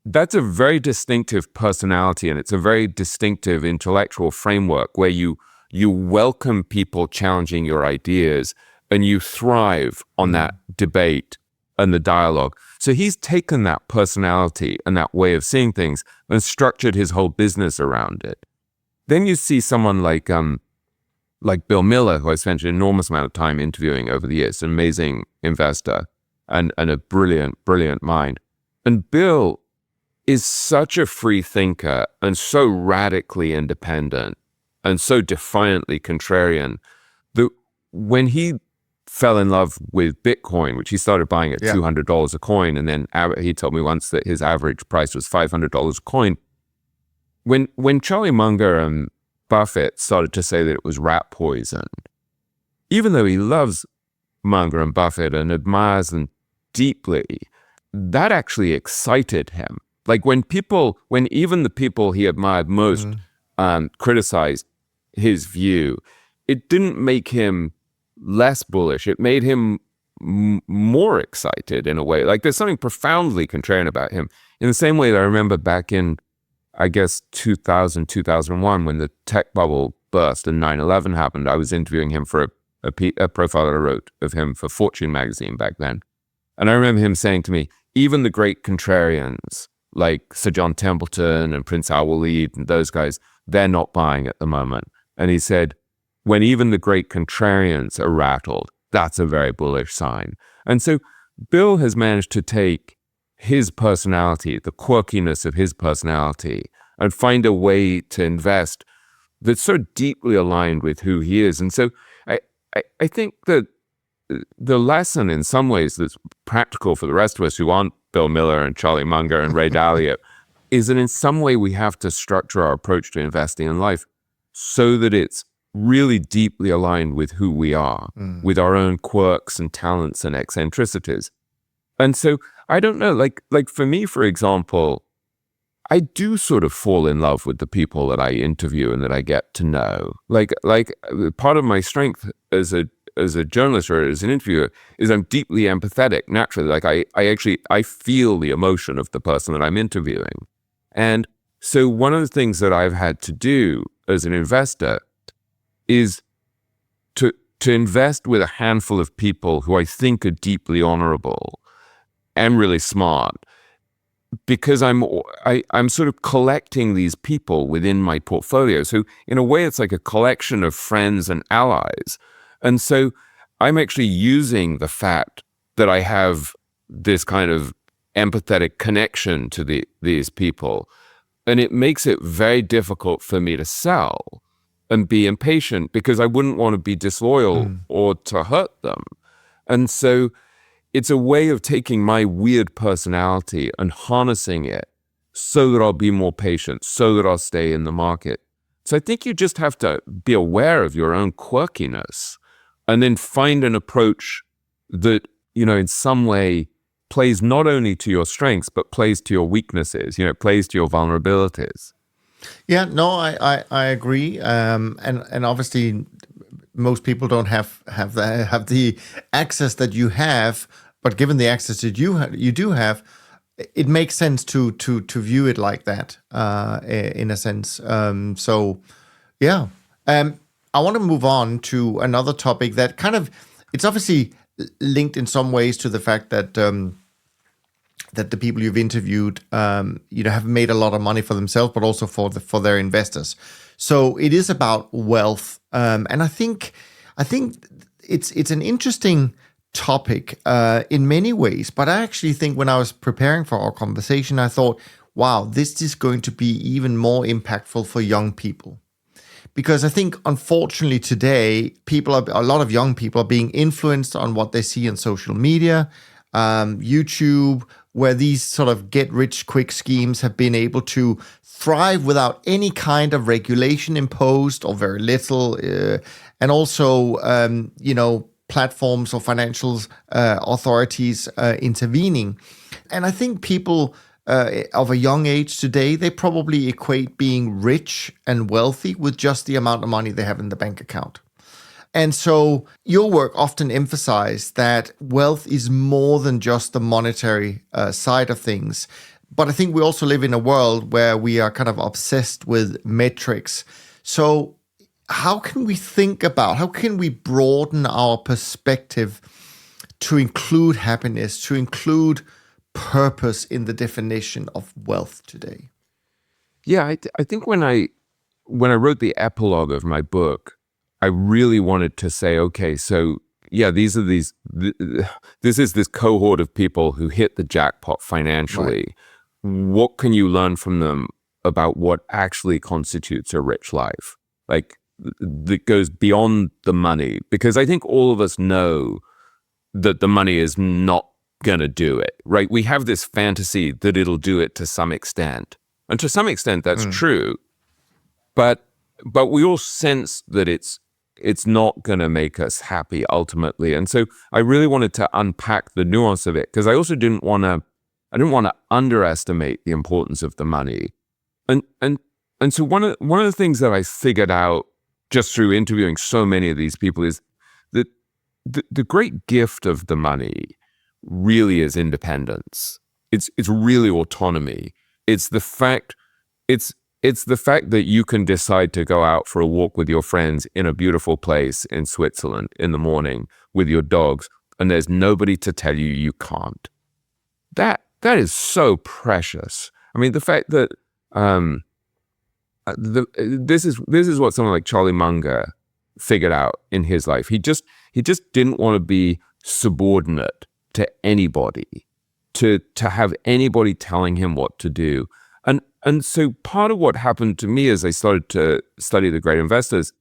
that's a very distinctive personality, and it's a very distinctive intellectual framework where you welcome people challenging your ideas and you thrive on that debate and the dialogue. So he's taken that personality and that way of seeing things and structured his whole business around it. Then you see someone like Bill Miller, who I spent an enormous amount of time interviewing over the years, an amazing investor and a brilliant, brilliant mind. And Bill is such a free thinker and so radically independent and so defiantly contrarian that when he fell in love with Bitcoin, which he started buying at $200 a coin, and then he told me once that his average price was $500 a coin. When Charlie Munger and Buffett started to say that it was rat poison, even though he loves Munger and Buffett and admires them deeply, that actually excited him. Like when even the people he admired most criticized his view, it didn't make him less bullish. It made him more excited in a way. Like there's something profoundly contrarian about him. In the same way that I remember back in, I guess, 2000, 2001, when the tech bubble burst and 9/11 happened, I was interviewing him for a profile that I wrote of him for Fortune magazine back then. And I remember him saying to me, even the great contrarians, like Sir John Templeton and Prince Al-Walid and those guys, they're not buying at the moment. And he said, when even the great contrarians are rattled, that's a very bullish sign. And so Bill has managed to take his personality, the quirkiness of his personality, and find a way to invest that's so deeply aligned with who he is. And so I think that the lesson in some ways that's practical for the rest of us who aren't Bill Miller and Charlie Munger and Ray Dalio is that in some way we have to structure our approach to investing in life so that it's really deeply aligned with who we are, with our own quirks and talents and eccentricities. And so I don't know, like for me, for example, I do sort of fall in love with the people that I interview and that I get to know. Like part of my strength as a journalist or as an interviewer is I'm deeply empathetic naturally. Like I feel the emotion of the person that I'm interviewing. And so one of the things that I've had to do as an investor is to invest with a handful of people who I think are deeply honorable and really smart, because I'm sort of collecting these people within my portfolio. So in a way, it's like a collection of friends and allies. And so I'm actually using the fact that I have this kind of empathetic connection to these people. And it makes it very difficult for me to sell and be impatient, because I wouldn't want to be disloyal or to hurt them. And so it's a way of taking my weird personality and harnessing it so that I'll be more patient, so that I'll stay in the market. So I think you just have to be aware of your own quirkiness and then find an approach that, in some way plays not only to your strengths, but plays to your weaknesses, plays to your vulnerabilities.
Yeah, no, I agree. And obviously most people don't have the access that you have, but given the access that you do have, it makes sense to view it like that, in a sense. So yeah. I want to move on to another topic that it's obviously linked in some ways to the fact that that the people you've interviewed, have made a lot of money for themselves, but also for their investors. So it is about wealth, and I think it's an interesting topic in many ways. But I actually think when I was preparing for our conversation, I thought, wow, this is going to be even more impactful for young people. Because I think, unfortunately, today, a lot of young people are being influenced on what they see on social media, YouTube, where these sort of get-rich-quick schemes have been able to thrive without any kind of regulation imposed, or very little, and also, platforms or financial authorities intervening. And I think people of a young age today, they probably equate being rich and wealthy with just the amount of money they have in the bank account. And so your work often emphasized that wealth is more than just the monetary side of things. But I think we also live in a world where we are kind of obsessed with metrics. So how can we broaden our perspective to include happiness, to include purpose in the definition of wealth today?
Yeah, I think when I wrote the epilogue of my book, I really wanted to say, okay, so yeah, this is this cohort of people who hit the jackpot financially. Right. What can you learn from them about what actually constitutes a rich life? Like, that goes beyond the money, because I think all of us know that the money is not going to do it, right? We have this fantasy that it'll do it to some extent. And to some extent, that's true. But we all sense that it's not going to make us happy ultimately. And so I really wanted to unpack the nuance of it, because I also didn't want to underestimate the importance of the money. And so one of the things that I figured out just through interviewing so many of these people is that the great gift of the money really is independence. It's really autonomy. It's the fact that you can decide to go out for a walk with your friends in a beautiful place in Switzerland in the morning with your dogs, and there's nobody to tell you can't. That is so precious. I mean, the fact that this is what someone like Charlie Munger figured out in his life. He just didn't want to be subordinate to anybody, to have anybody telling him what to do. And so part of what happened to me as I started to study the great investors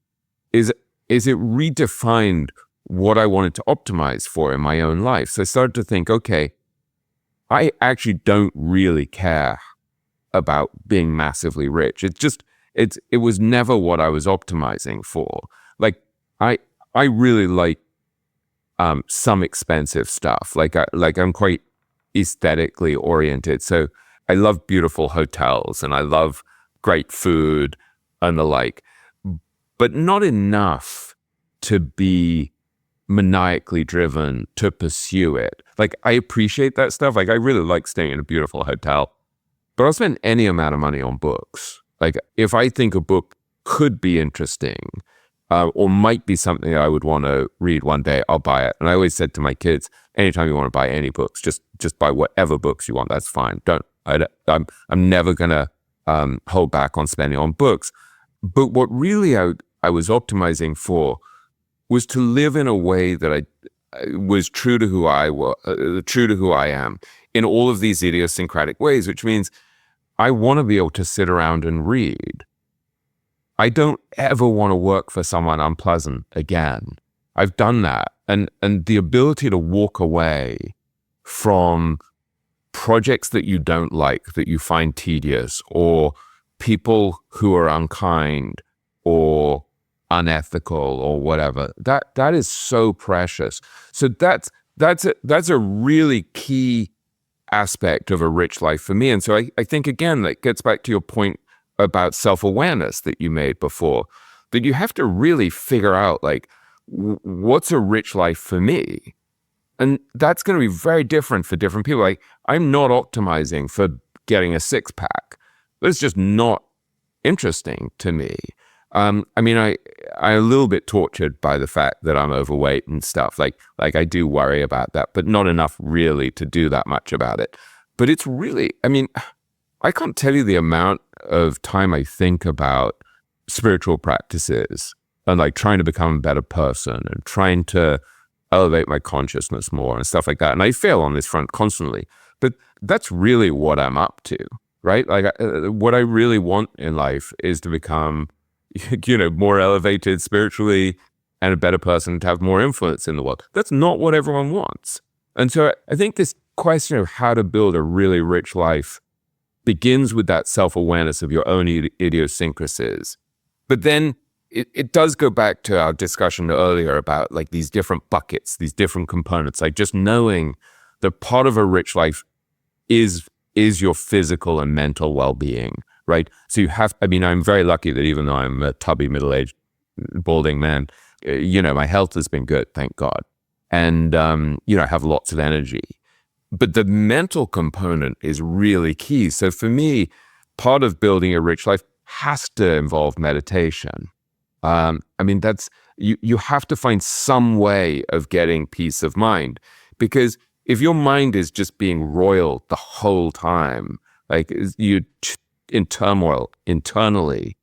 is it redefined what I wanted to optimize for in my own life. So I started to think, okay, I actually don't really care about being massively rich. It was never what I was optimizing for. like I really like some expensive stuff. I'm quite aesthetically oriented. So I love beautiful hotels and I love great food and the like, but not enough to be maniacally driven to pursue it. Like, I appreciate that stuff. Like, I really like staying in a beautiful hotel, but I'll spend any amount of money on books. Like, if I think a book could be interesting, or might be something I would want to read one day, I'll buy it. And I always said to my kids, anytime you want to buy any books, just buy whatever books you want. That's fine. I'm never gonna hold back on spending on books. But what really I was optimizing for was to live in a way that I was true to who I am in all of these idiosyncratic ways, which means I want to be able to sit around and read. I don't ever want to work for someone unpleasant again. I've done that. And the ability to walk away from projects that you don't like, that you find tedious, or people who are unkind or unethical or whatever, that is so precious. So that's a really key aspect of a rich life for me. And so I think, again, that gets back to your point about self-awareness that you made before, that you have to really figure out, like, what's a rich life for me? And that's going to be very different for different people. Like, I'm not optimizing for getting a six-pack. That's just not interesting to me. I'm a little bit tortured by the fact that I'm overweight and stuff. Like I do worry about that, but not enough really to do that much about it. But it's really, I can't tell you the amount of time I think about spiritual practices and like trying to become a better person and trying to elevate my consciousness more and stuff like that. And I fail on this front constantly, but that's really what I'm up to, right? Like what I really want in life is to become, more elevated spiritually and a better person, to have more influence in the world. That's not what everyone wants. And so I think this question of how to build a really rich life begins with that self-awareness of your own idiosyncrasies. But then it does go back to our discussion earlier about like these different buckets, these different components, like just knowing that part of a rich life is your physical and mental well-being, right? So you have, I'm very lucky that even though I'm a tubby, middle-aged, balding man, my health has been good, thank God. And, I have lots of energy. But the mental component is really key. So for me, part of building a rich life has to involve meditation. That's, you have to find some way of getting peace of mind, because if your mind is just being roiled the whole time, like you in turmoil internally,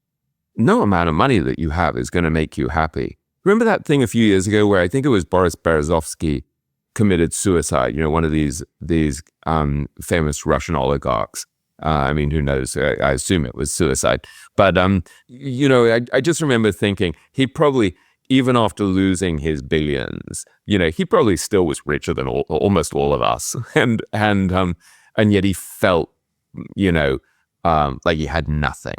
no amount of money that you have is going to make you happy. Remember that thing a few years ago where I think it was Boris Berezovsky committed suicide, one of these famous Russian oligarchs. Who knows? I assume it was suicide. But, I just remember thinking he probably, even after losing his billions, he probably still was richer than almost all of us. And yet he felt, like he had nothing.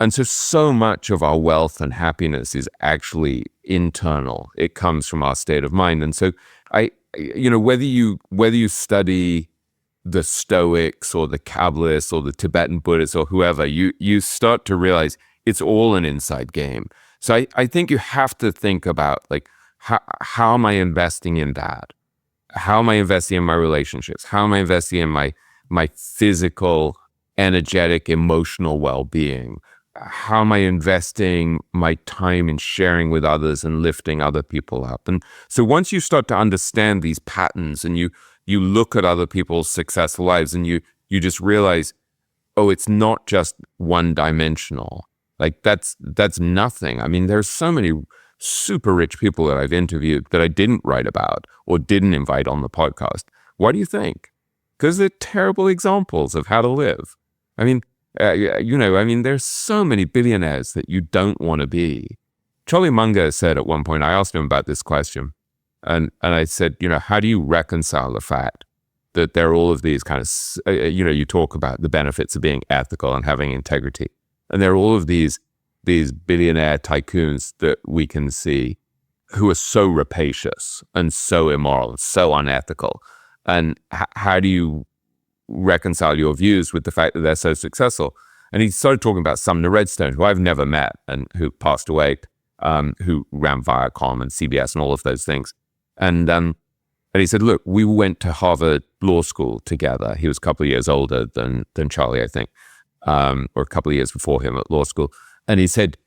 And so much of our wealth and happiness is actually internal. It comes from our state of mind. And so whether you study the Stoics or the Kabbalists or the Tibetan Buddhists or whoever, you start to realize it's all an inside game. So I think you have to think about, like, how am I investing in that? How am I investing in my relationships? How am I investing in my physical, energetic, emotional well-being? How am I investing my time in sharing with others and lifting other people up? And so once you start to understand these patterns and you look at other people's successful lives and you just realize, oh, it's not just one-dimensional. Like that's nothing. There's so many super rich people that I've interviewed that I didn't write about or didn't invite on the podcast. Why do you think? Because they're terrible examples of how to live. There's so many billionaires that you don't want to be. Charlie Munger said at one point, I asked him about this question, and I said, how do you reconcile the fact that there are all of these kind of, you talk about the benefits of being ethical and having integrity, and there are all of these these billionaire tycoons that we can see who are so rapacious and so immoral, so unethical. And how do you reconcile your views with the fact that they're so successful? And he started talking about Sumner Redstone, who I've never met and who passed away, who ran Viacom and CBS and all of those things. And he said, look, we went to Harvard Law School together. He was a couple of years older than Charlie, I think, or a couple of years before him at law school. And he said,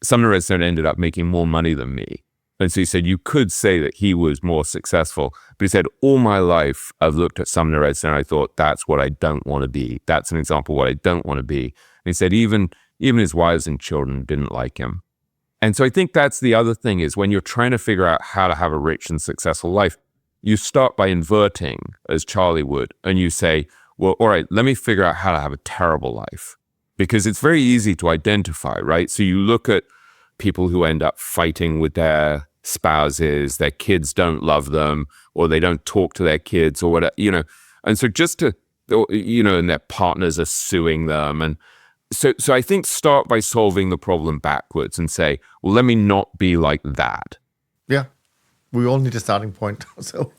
Sumner Redstone ended up making more money than me. And so he said, you could say that he was more successful. But he said, all my life, I've looked at Sumner Redstone and I thought, that's what I don't want to be. That's an example of what I don't want to be. And he said, even his wives and children didn't like him. And so I think that's the other thing is when you're trying to figure out how to have a rich and successful life, you start by inverting, as Charlie would, and you say, well, all right, let me figure out how to have a terrible life. Because it's very easy to identify, right? So you look at people who end up fighting with their spouses, their kids don't love them, or they don't talk to their kids or whatever, And so and their partners are suing them. And so I think start by solving the problem backwards and say, well, let me not be like that.
Yeah, we all need a starting point. So,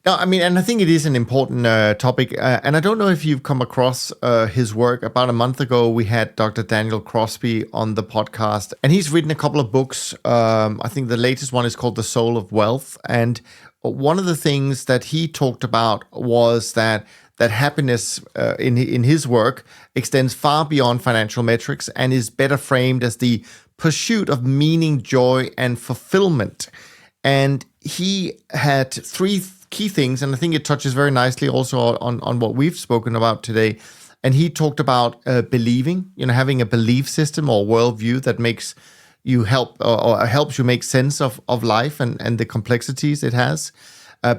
no, I mean, and I think it is an important topic. And I don't know if you've come across his work. About a month ago, we had Dr. Daniel Crosby on the podcast, and he's written a couple of books. I think the latest one is called The Soul of Wealth. And one of the things that he talked about was that happiness in his work extends far beyond financial metrics and is better framed as the pursuit of meaning, joy, and fulfillment. And he had three key things, and I think it touches very nicely also on what we've spoken about today. And he talked about believing, having a belief system or worldview that makes you helps you make sense of life and the complexities it has.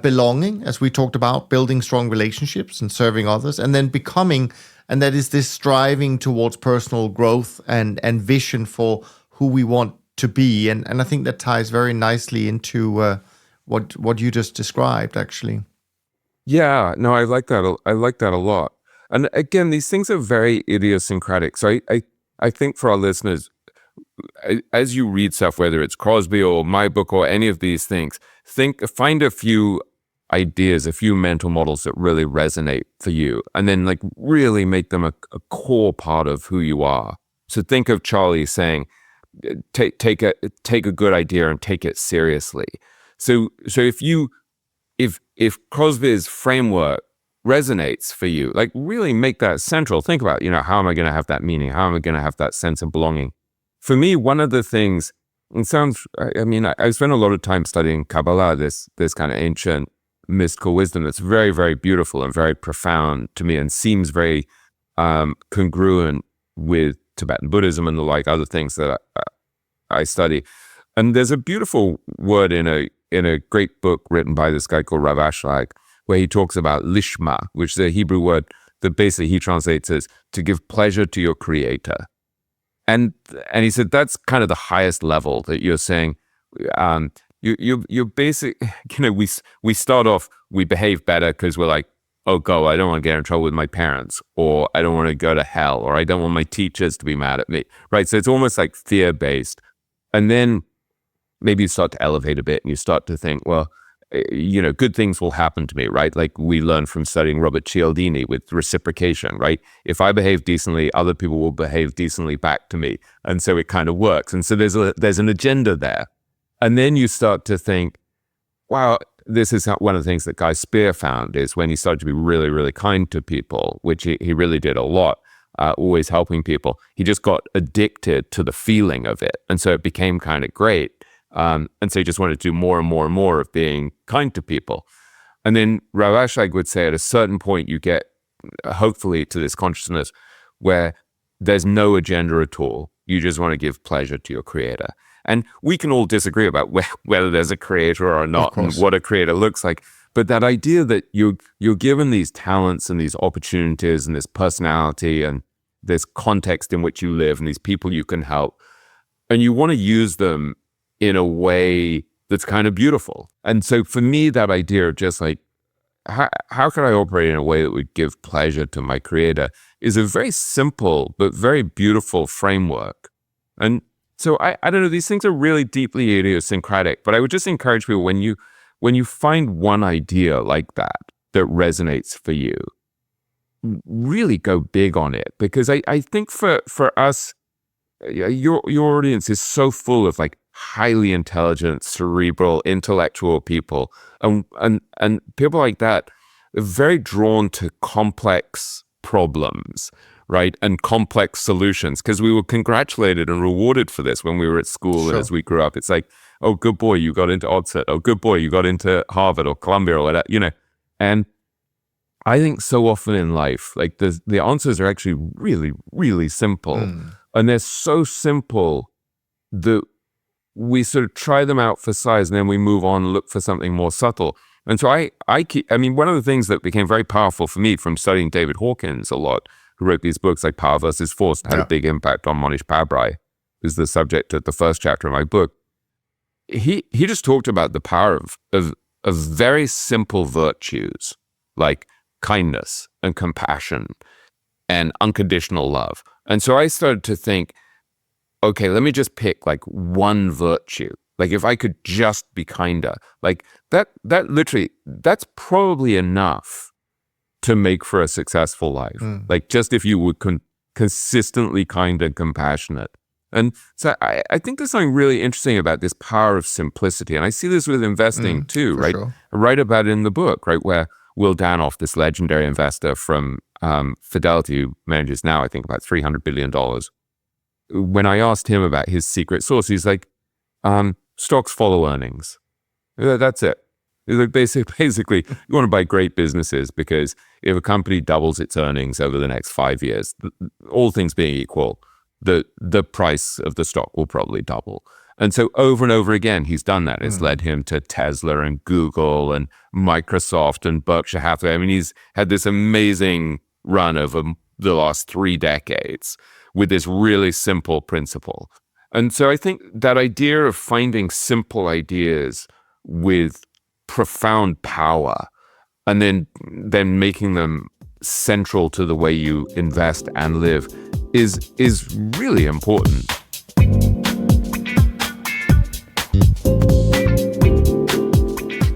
Belonging, as we talked about, building strong relationships and serving others, and then becoming, and that is this striving towards personal growth and vision for who we want to be. And I think that ties very nicely into what you just described, actually.
Yeah, no, I like that. I like that a lot. And again, these things are very idiosyncratic. So I think for our listeners, as you read stuff, whether it's Crosby or my book or any of these things, find a few ideas, a few mental models that really resonate for you, and then really make them a core part of who you are. So think of Charlie saying, take a good idea and take it seriously. So if Crosby's framework resonates for you, really make that central. Think about, how am I going to have that meaning? How am I going to have that sense of belonging? For me, one of the things, I spent a lot of time studying Kabbalah, this kind of ancient mystical wisdom that's very, very beautiful and very profound to me and seems very congruent with Tibetan Buddhism and other things that I study. And there's a beautiful word in a great book written by this guy called Rav Ashlag, where he talks about lishma, which is a Hebrew word that basically he translates as to give pleasure to your creator. And he said that's kind of the highest level that you're saying. You're basic. We start off, we behave better because we're like, oh, I don't want to get in trouble with my parents, or I don't want to go to hell, or I don't want my teachers to be mad at me, right? So it's almost like fear-based. And then maybe you start to elevate a bit and you start to think, well, good things will happen to me, right? Like we learned from studying Robert Cialdini with reciprocation, right? If I behave decently, other people will behave decently back to me. And so it kind of works. And so there's an agenda there. And then you start to think, wow, this is one of the things that Guy Spear found is when he started to be really, really kind to people, which he really did a lot, always helping people. He just got addicted to the feeling of it. And so it became kind of great. And so he just wanted to do more and more and more of being kind to people. And then Rav Ashlag would say at a certain point you get, hopefully, to this consciousness where there's no agenda at all. You just want to give pleasure to your creator. And we can all disagree about whether there's a creator or not and what a creator looks like. But that idea that you're given these talents and these opportunities and this personality and this context in which you live and these people you can help, and you want to use them in a way that's kind of beautiful. And so for me, that idea of just how can I operate in a way that would give pleasure to my creator is a very simple but very beautiful framework. And so I don't know, these things are really deeply idiosyncratic, but I would just encourage people when you find one idea like that resonates for you, really go big on it. Because I think for us, your audience is so full of like highly intelligent, cerebral, intellectual people. And people like that are very drawn to complex problems, right? And complex solutions, because we were congratulated and rewarded for this when we were at school.
Sure.
And as we grew up, it's like, oh, good boy, you got into Oxford. Oh, good boy, you got into Harvard or Columbia or whatever, And I think so often in life, like the answers are actually really, really simple. And they're so simple that we sort of try them out for size and then we move on and look for something more subtle. And so I mean, one of the things that became very powerful for me from studying David Hawkins a lot, who wrote these books like Power versus Force, had a big impact on Monish Pabrai, who's the subject of the first chapter of my book. He just talked about the power of very simple virtues like kindness and compassion and unconditional love. And so I started to think, okay, let me just pick like one virtue. Like if I could just be kinder, like that literally, that's probably enough to make for a successful life. Like just if you were consistently kind and compassionate. And so I think there's something really interesting about this power of simplicity. And I see this with investing too, right?
Sure.
I write about it in the book, right? Where Will Danoff, this legendary investor from Fidelity, who manages now, I think, about $300 billion. When I asked him about his secret sauce, he's like, stocks follow earnings. That's it. Like basically, you want to buy great businesses because if a company doubles its earnings over the next 5 years, all things being equal, the price of the stock will probably double. And so over and over again, he's done that. It's led him to Tesla and Google and Microsoft and Berkshire Hathaway. I mean, he's had this amazing run over the last 3 decades with this really simple principle. And so I think that idea of finding simple ideas with profound power and then making them central to the way you invest and live is really important.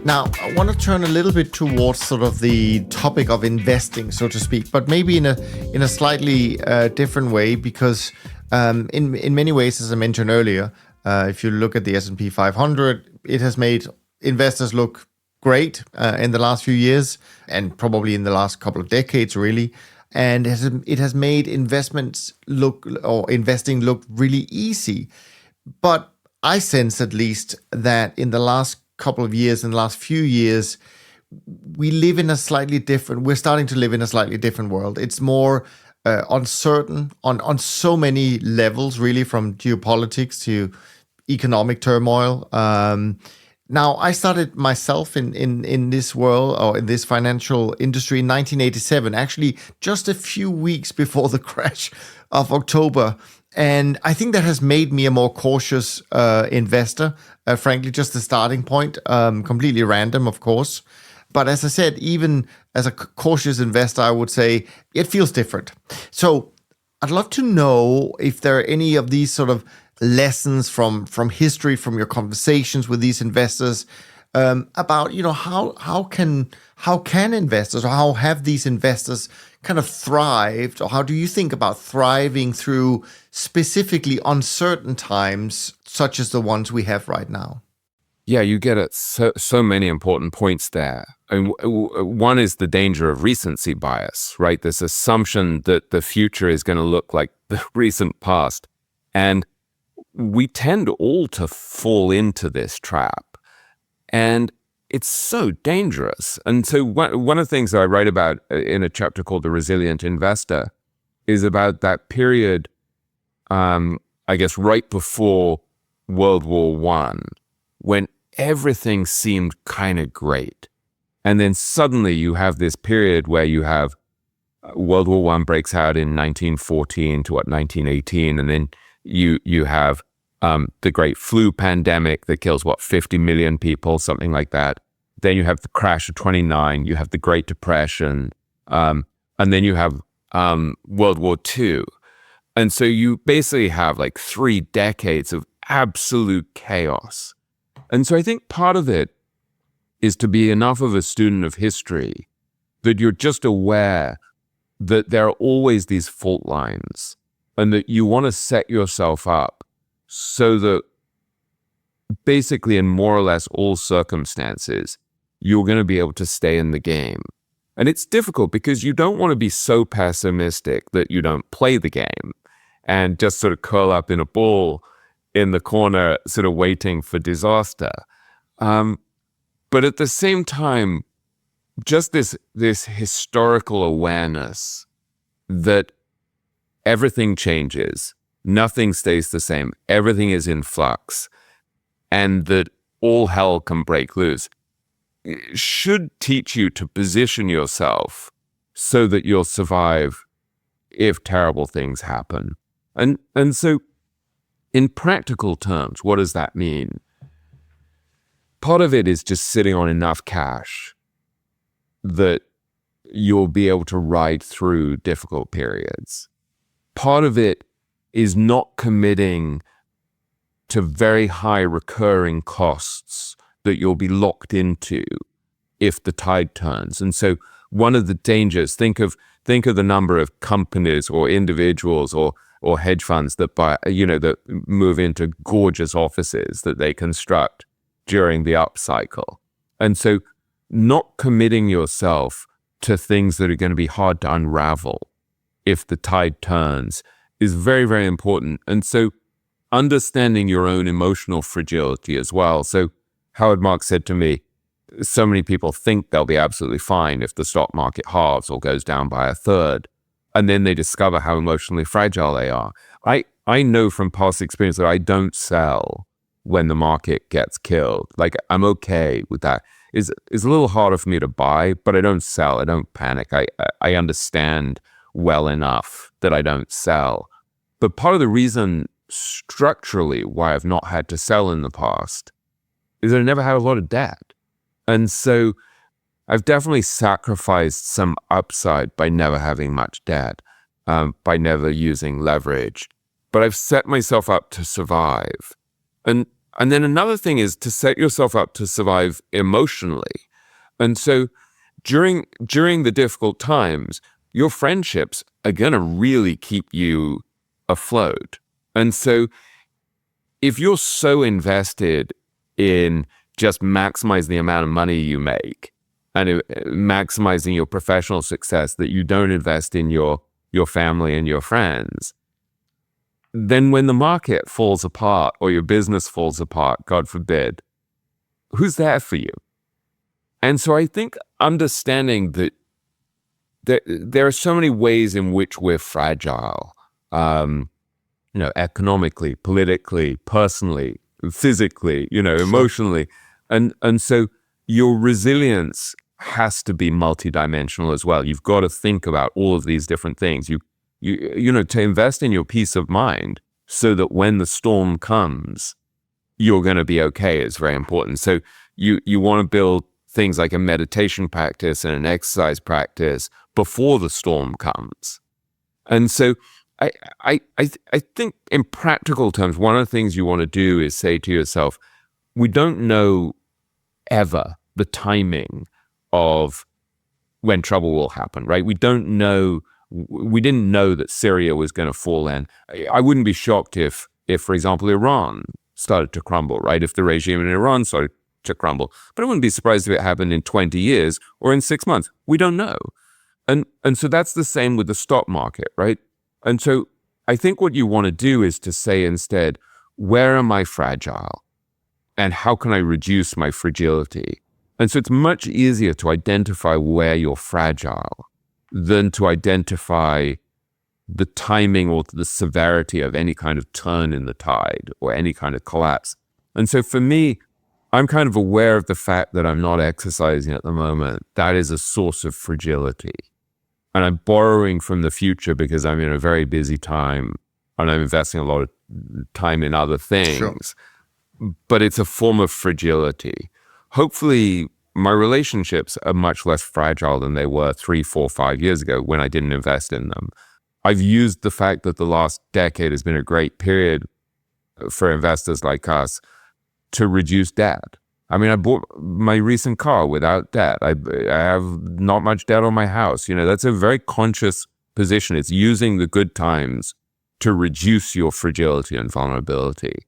Now, I want to turn a little bit towards sort of the topic of investing, so to speak, but maybe in a slightly different way, because in many ways, as I mentioned earlier, if you look at the S&P 500, it has made investors look great in the last few years and probably in the last couple of decades, really. And it has made investing look really easy. But I sense, at least, that in the last couple of years, in the last few years, we're starting to live in a slightly different world. It's more uncertain on so many levels, really, from geopolitics to economic turmoil. Now, I started myself in this world, or in this financial industry, in 1987, actually just a few weeks before the crash of October. And I think that has made me a more cautious investor, frankly, just the starting point, completely random, of course. But as I said, even as a cautious investor, I would say it feels different. So I'd love to know if there are any of these sort of lessons from history, from your conversations with these investors, about how can investors, or how have these investors kind of thrived, or how do you think about thriving through specifically uncertain times such as the ones we have right now?
Yeah, you get at so many important points there. And one is the danger of recency bias, right? This assumption that the future is going to look like the recent past. And we tend all to fall into this trap. And it's so dangerous. And so one of the things that I write about in a chapter called The Resilient Investor is about that period, I guess, right before World War I, when everything seemed kind of great. And then suddenly you have this period where you have World War I breaks out in 1914 to 1918. And then you have the great flu pandemic that kills, 50 million people, something like that. Then you have the crash of 29, you have the Great Depression, and then you have World War II. And so you basically have like 3 decades of absolute chaos. And so I think part of it is to be enough of a student of history that you're just aware that there are always these fault lines and that you want to set yourself up so that basically in more or less all circumstances, you're going to be able to stay in the game. And it's difficult because you don't want to be so pessimistic that you don't play the game and just sort of curl up in a ball in the corner, sort of waiting for disaster. But at the same time, just this historical awareness that everything changes, nothing stays the same, everything is in flux, and that all hell can break loose, should teach you to position yourself so that you'll survive if terrible things happen. And so in practical terms, what does that mean? Part of it is just sitting on enough cash that you'll be able to ride through difficult periods. Part of it is not committing to very high recurring costs that you'll be locked into if the tide turns. And so one of the dangers, think of the number of companies or individuals or hedge funds that that move into gorgeous offices that they construct during the upcycle. And so not committing yourself to things that are going to be hard to unravel if the tide turns is very, very important. And so understanding your own emotional fragility as well. So Howard Marks said to me, so many people think they'll be absolutely fine if the stock market halves or goes down by a third, and then they discover how emotionally fragile they are. I know from past experience that I don't sell when the market gets killed. Like, I'm okay with that. It's a little harder for me to buy, but I don't sell. I don't panic. I understand well enough that I don't sell. But part of the reason structurally why I've not had to sell in the past is that I never had a lot of debt. And so I've definitely sacrificed some upside by never having much debt, by never using leverage. But I've set myself up to survive. And then another thing is to set yourself up to survive emotionally. And so during the difficult times, your friendships are going to really keep you afloat. And so if you're so invested in just maximize the amount of money you make and maximizing your professional success that you don't invest in your family and your friends, then when the market falls apart or your business falls apart, God forbid, who's there for you? And so I think understanding that there are so many ways in which we're fragile, economically, politically, personally, physically, emotionally. And so your resilience has to be multidimensional as well. You've got to think about all of these different things. You to invest in your peace of mind so that when the storm comes, you're going to be okay is very important. So you want to build things like a meditation practice and an exercise practice before the storm comes. And so I think in practical terms, one of the things you want to do is say to yourself, we don't know ever the timing of when trouble will happen, right? We didn't know that Syria was going to fall in. I wouldn't be shocked if, for example, Iran started to crumble, right? If the regime in Iran started to crumble. But I wouldn't be surprised if it happened in 20 years or in 6 months. We don't know. And so that's the same with the stock market, right? And so I think what you want to do is to say instead, where am I fragile? And how can I reduce my fragility? And so it's much easier to identify where you're fragile than to identify the timing or the severity of any kind of turn in the tide or any kind of collapse. And so for me, I'm kind of aware of the fact that I'm not exercising at the moment. That is a source of fragility. And I'm borrowing from the future because I'm in a very busy time and I'm investing a lot of time in other things. Sure. But it's a form of fragility. Hopefully, my relationships are much less fragile than they were 3, 4, 5 years ago when I didn't invest in them. I've used the fact that the last decade has been a great period for investors like us to reduce debt. I mean, I bought my recent car without debt. I have not much debt on my house. That's a very conscious position. It's using the good times to reduce your fragility and vulnerability.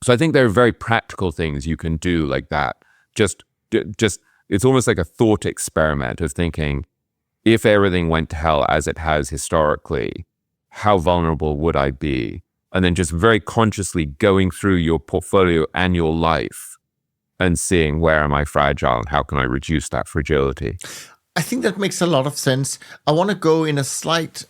So I think there are very practical things you can do like that. Just it's almost like a thought experiment of thinking, if everything went to hell as it has historically, how vulnerable would I be? And then just very consciously going through your portfolio and your life and seeing, where am I fragile and how can I reduce that fragility?
I think that makes a lot of sense. I want to go in a slight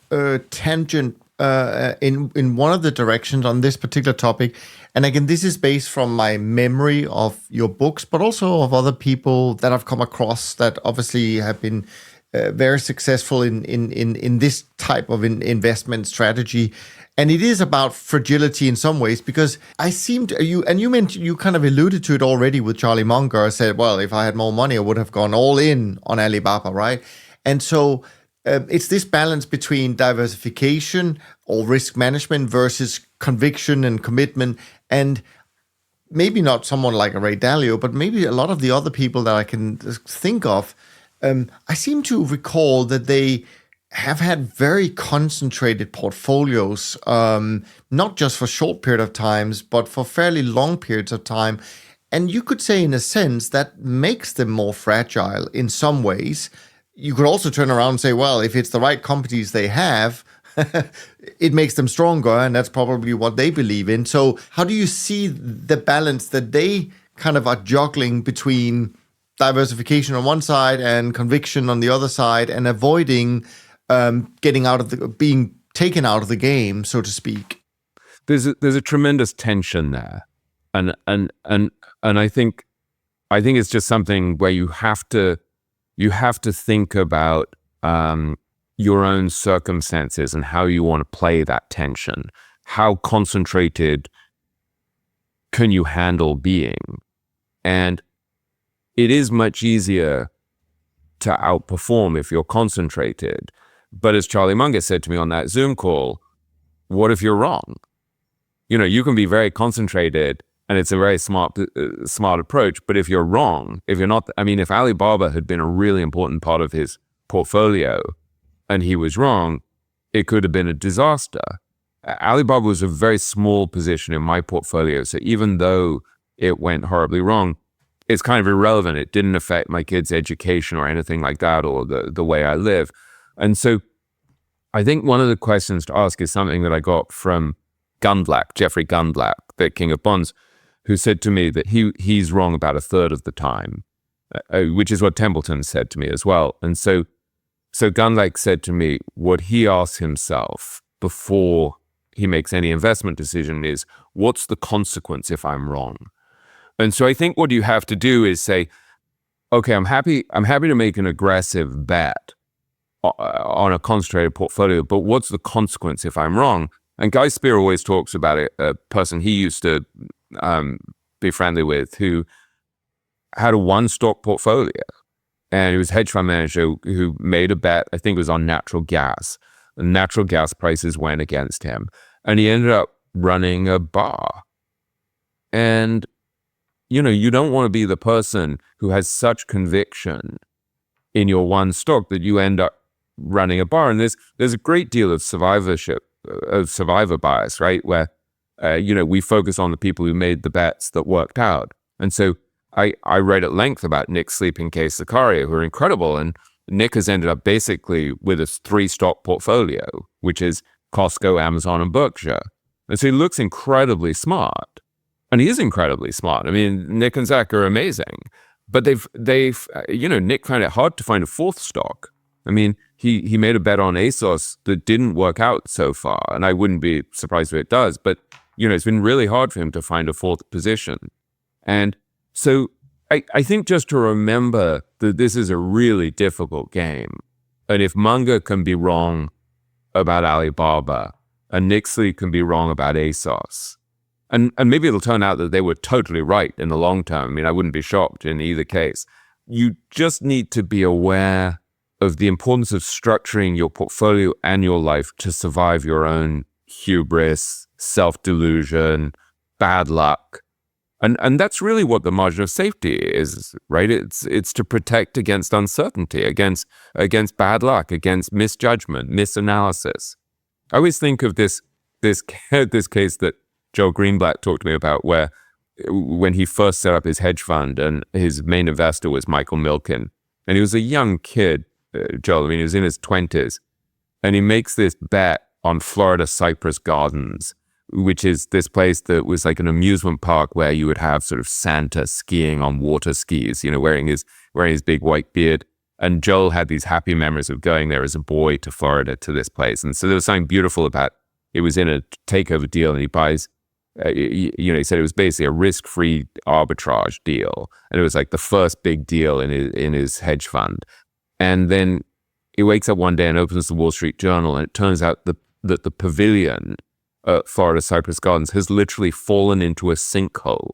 tangent in one of the directions on this particular topic. And again, this is based from my memory of your books, but also of other people that I've come across that obviously have been very successful in this type of investment strategy. And it is about fragility in some ways, because you kind of alluded to it already with Charlie Munger. I said, well, if I had more money, I would have gone all in on Alibaba, right? And so it's this balance between diversification or risk management versus conviction and commitment. And maybe not someone like a Ray Dalio, but maybe a lot of the other people that I can think of, I seem to recall that they have had very concentrated portfolios, not just for short period of times, but for fairly long periods of time. And you could say, in a sense, that makes them more fragile in some ways. You could also turn around and say, well, if it's the right companies they have, it makes them stronger, and that's probably what they believe in. So how do you see the balance that they kind of are juggling between diversification on one side and conviction on the other side, and avoiding being taken out of the game, so to speak?
There's a tremendous tension there, and I think it's just something where you have to think about your own circumstances and how you want to play that tension. How concentrated can you handle being? And it is much easier to outperform if you're concentrated. But as Charlie Munger said to me on that Zoom call, what if you're wrong? You can be very concentrated, and it's a very smart approach. But if you're wrong, if Alibaba had been a really important part of his portfolio and he was wrong, it could have been a disaster. Alibaba was a very small position in my portfolio. So even though it went horribly wrong, it's kind of irrelevant. It didn't affect my kids' education or anything like that, or the way I live. And so I think one of the questions to ask is something that I got from Jeffrey Gundlach, the king of bonds, who said to me that he's wrong about a third of the time, which is what Templeton said to me as well. And so Gundlach said to me, what he asks himself before he makes any investment decision is, what's the consequence if I'm wrong? And so I think what you have to do is say, okay, I'm happy to make an aggressive bet on a concentrated portfolio, but what's the consequence if I'm wrong? And Guy Spear always talks about it, a person he used to be friendly with, who had a one-stock portfolio. And he was a hedge fund manager who made a bet, I think it was on natural gas. And natural gas prices went against him. And he ended up running a bar. And, you don't want to be the person who has such conviction in your one stock that you end up running a bar. And there's a great deal of survivor bias, right? Where, we focus on the people who made the bets that worked out. And so I read at length about Nick Sleep and Kay Sicario, who are incredible. And Nick has ended up basically with a 3-stock portfolio, which is Costco, Amazon, and Berkshire. And so he looks incredibly smart. And he is incredibly smart. I mean, Nick and Zach are amazing. But they've Nick found it hard to find a 4th stock. I mean, he made a bet on ASOS that didn't work out so far. And I wouldn't be surprised if it does. But, it's been really hard for him to find a 4th position. And so I think just to remember that this is a really difficult game. And if Munger can be wrong about Alibaba, and Nick Sleep can be wrong about ASOS, and maybe it'll turn out that they were totally right in the long term. I mean, I wouldn't be shocked in either case. You just need to be aware the importance of structuring your portfolio and your life to survive your own hubris, self-delusion, bad luck. And that's really what the margin of safety is, right? It's to protect against uncertainty, against bad luck, against misjudgment, misanalysis. I always think of this case that Joel Greenblatt talked to me about, where when he first set up his hedge fund and his main investor was Michael Milken, and he was a young kid, Joel. I mean, he was in his 20s, and he makes this bet on Florida Cypress Gardens, which is this place that was like an amusement park where you would have sort of Santa skiing on water skis, wearing his big white beard. And Joel had these happy memories of going there as a boy to Florida to this place. And so there was something beautiful about it. Was in a takeover deal, and he buys, he said it was basically a risk-free arbitrage deal. And it was like the first big deal in his hedge fund. And then he wakes up one day and opens the Wall Street Journal, and it turns out that the pavilion at Florida Cypress Gardens has literally fallen into a sinkhole.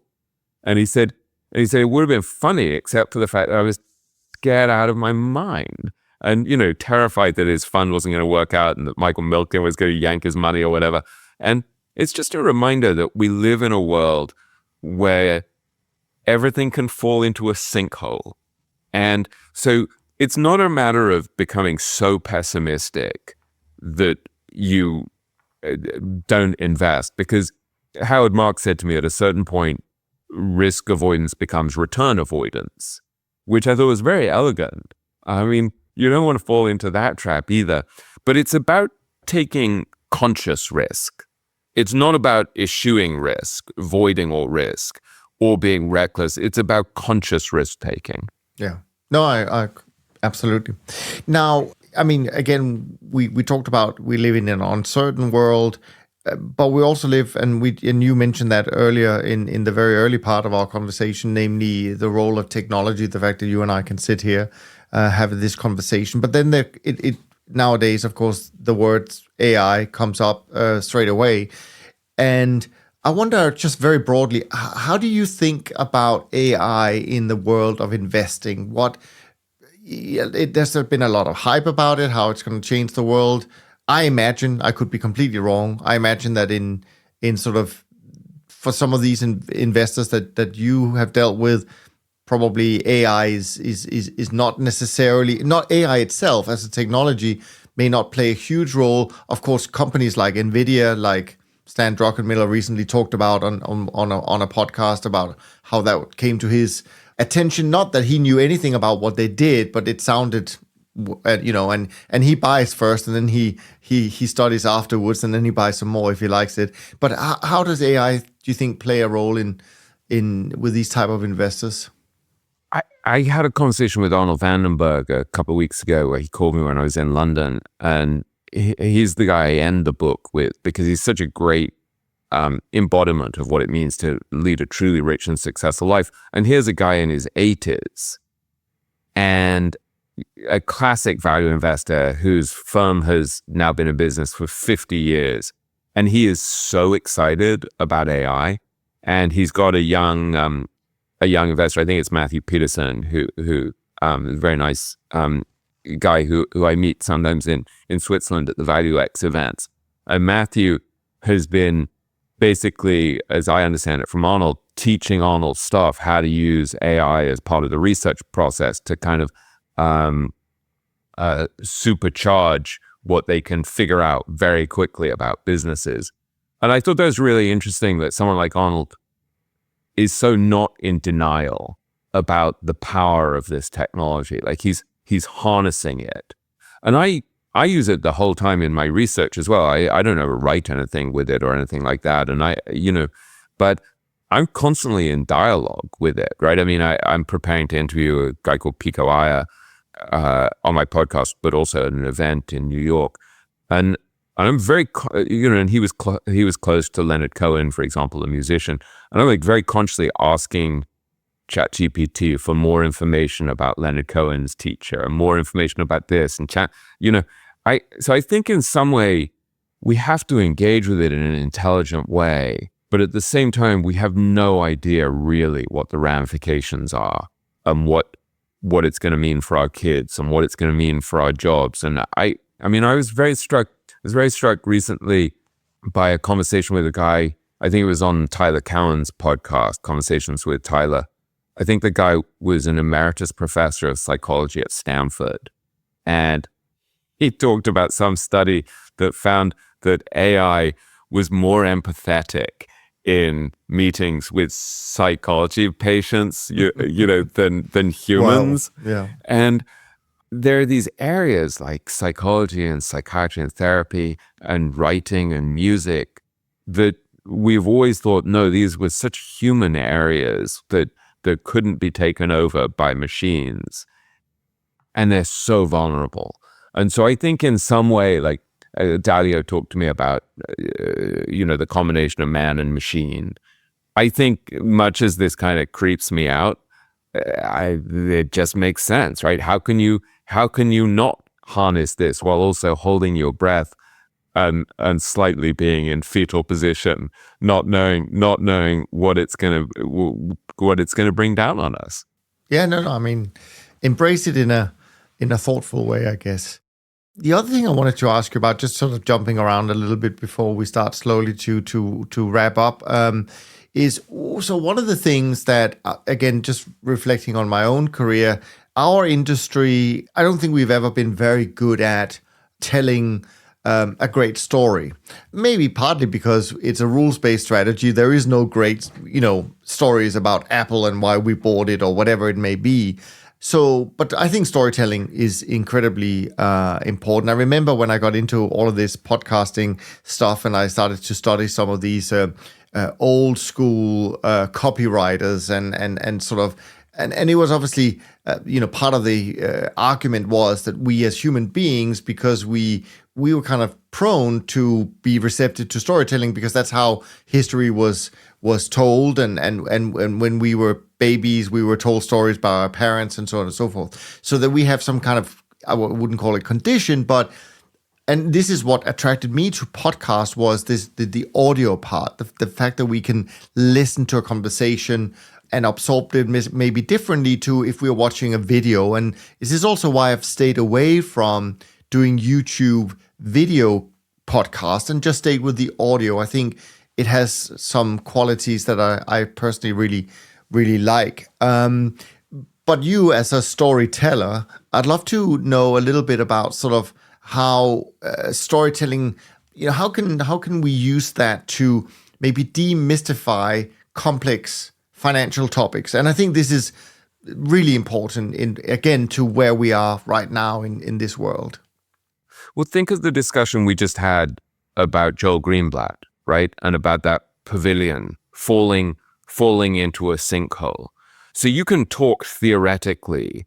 And he said it would have been funny except for the fact that I was scared out of my mind and, terrified that his fund wasn't going to work out and that Michael Milken was going to yank his money or whatever. And it's just a reminder that we live in a world where everything can fall into a sinkhole. And so it's not a matter of becoming so pessimistic that you don't invest, because Howard Marks said to me at a certain point, risk avoidance becomes return avoidance, which I thought was very elegant. I mean, you don't want to fall into that trap either, but it's about taking conscious risk. It's not about eschewing risk, avoiding all risk, or being reckless. It's about conscious risk taking.
Yeah. No, I absolutely. Now, I mean, again, we talked about we live in an uncertain world, but we also live, and you mentioned that earlier in the very early part of our conversation, namely the role of technology, the fact that you and I can sit here, have this conversation. But then it nowadays, of course, the word AI comes up straight away. And I wonder, just very broadly, how do you think about AI in the world of investing? There's been a lot of hype about it, how it's going to change the world. I imagine, I could be completely wrong, I imagine that in sort of, for some of these investors that you have dealt with, probably AI is not necessarily, not AI itself as a technology may not play a huge role. Of course, companies like NVIDIA, like Stan Druckenmiller recently talked about on a podcast about how that came to his attention. Not that he knew anything about what they did, but it sounded, and he buys first, and then he studies afterwards, and then he buys some more if he likes it. But how does AI, do you think, play a role in with these type of investors?
I had a conversation with Arnold Vandenberg a couple of weeks ago where he called me when I was in London, and he's the guy I end the book with because he's such a great embodiment of what it means to lead a truly rich and successful life. And here's a guy in his 80s and a classic value investor whose firm has now been in business for 50 years. And he is so excited about AI. And he's got a young investor, I think it's Matthew Peterson, who is a very nice guy who I meet sometimes in Switzerland at the Value X events. And Matthew has been basically, as I understand it from Arnold, teaching Arnold's staff how to use AI as part of the research process to kind of supercharge what they can figure out very quickly about businesses. And I thought that was really interesting that someone like Arnold is so not in denial about the power of this technology. Like he's harnessing it. And I use it the whole time in my research as well. I don't ever write anything with it or anything like that. And but I'm constantly in dialogue with it, right? I mean, I'm preparing to interview a guy called Pico Iyer on my podcast, but also at an event in New York. And I'm very, and he was close to Leonard Cohen, for example, a musician. And I'm like very consciously asking ChatGPT for more information about Leonard Cohen's teacher and more information about this and so I think in some way we have to engage with it in an intelligent way, but at the same time we have no idea really what the ramifications are and what what it's going to mean for our kids and what it's going to mean for our jobs. And I was very struck recently by a conversation with a guy. I think it was on Tyler Cowen's podcast, Conversations with Tyler. I think the guy was an emeritus professor of psychology at Stanford. And he talked about some study that found that AI was more empathetic in meetings with psychology patients, than humans.
Wow. Yeah.
And there are these areas like psychology and psychiatry and therapy and writing and music that we've always thought, no, these were such human areas that couldn't be taken over by machines. And they're so vulnerable. And so I think in some way, like Dalio talked to me about, the combination of man and machine. I think much as this kind of creeps me out, it just makes sense, right? How can you not harness this while also holding your breath and slightly being in fetal position, not knowing what it's gonna bring down on us?
Yeah, no. I mean, embrace it in a thoughtful way, I guess. The other thing I wanted to ask you about, just sort of jumping around a little bit before we start slowly to wrap up, is also one of the things that, again, just reflecting on my own career, our industry, I don't think we've ever been very good at telling a great story. Maybe partly because it's a rules-based strategy. There is no great, stories about Apple and why we bought it or whatever it may be. So, but I think storytelling is incredibly important. I remember when I got into all of this podcasting stuff and I started to study some of these old school copywriters and sort of, and it was obviously, part of the argument was that we as human beings, because we were kind of prone to be receptive to storytelling because that's how history was told, and when we were babies, we were told stories by our parents and so on and so forth. So that we have some kind of, I wouldn't call it condition, and this is what attracted me to podcast was the audio part, the fact that we can listen to a conversation and absorb it maybe differently to if we were watching a video. And this is also why I've stayed away from doing YouTube video podcasts and just stayed with the audio. I think it has some qualities that I personally really, really like. But you as a storyteller, I'd love to know a little bit about sort of how storytelling, how can we use that to maybe demystify complex financial topics? And I think this is really important to where we are right now in this world.
Well, think of the discussion we just had about Joel Greenblatt, right? And about that pavilion falling into a sinkhole. So you can talk theoretically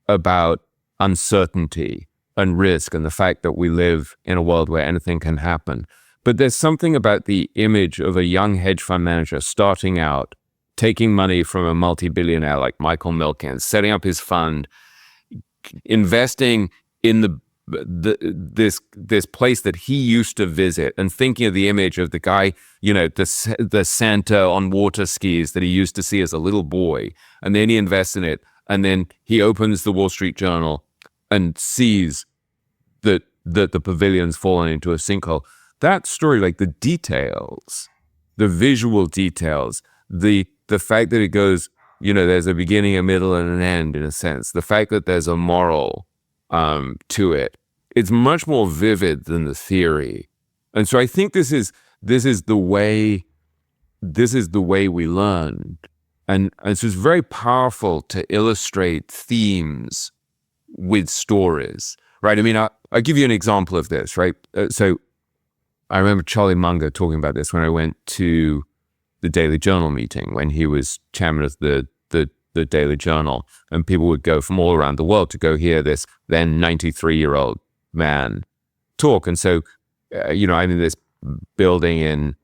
about uncertainty and risk and the fact that we live in a world where anything can happen. But there's something about the image of a young hedge fund manager starting out, taking money from a multi-billionaire like Michael Milken, setting up his fund, investing in this place that he used to visit, and thinking of the image of the guy, the Santa on water skis that he used to see as a little boy, and then he invests in it, and then he opens the Wall Street Journal and sees that the pavilion's fallen into a sinkhole. That story, like the details, the visual details, the fact that it goes, there's a beginning, a middle, and an end in a sense. The fact that there's a moral to it. It's much more vivid than the theory. And so I think this is the way we learn. And so it's very powerful to illustrate themes with stories, right? I mean, I'll give you an example of this, right? So I remember Charlie Munger talking about this when I went to the Daily Journal meeting when he was chairman of the Daily Journal, and people would go from all around the world to go hear this then 93-year-old man talk. And so, I'm in this building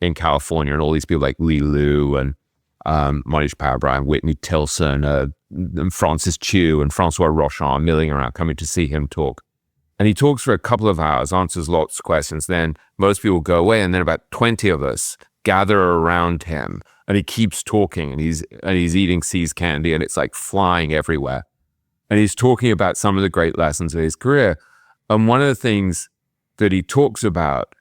in California, and all these people like Lee Lu and Monish Pabrai, Whitney Tilson, and Francis Chu and Francois Rochon milling around coming to see him talk. And he talks for a couple of hours, answers lots of questions. Then most people go away, and then about 20 of us gather around him, and he keeps talking, and he's eating See's candy, and it's like flying everywhere. and he's talking about some of the great lessons of his career. And one of the things that he talks about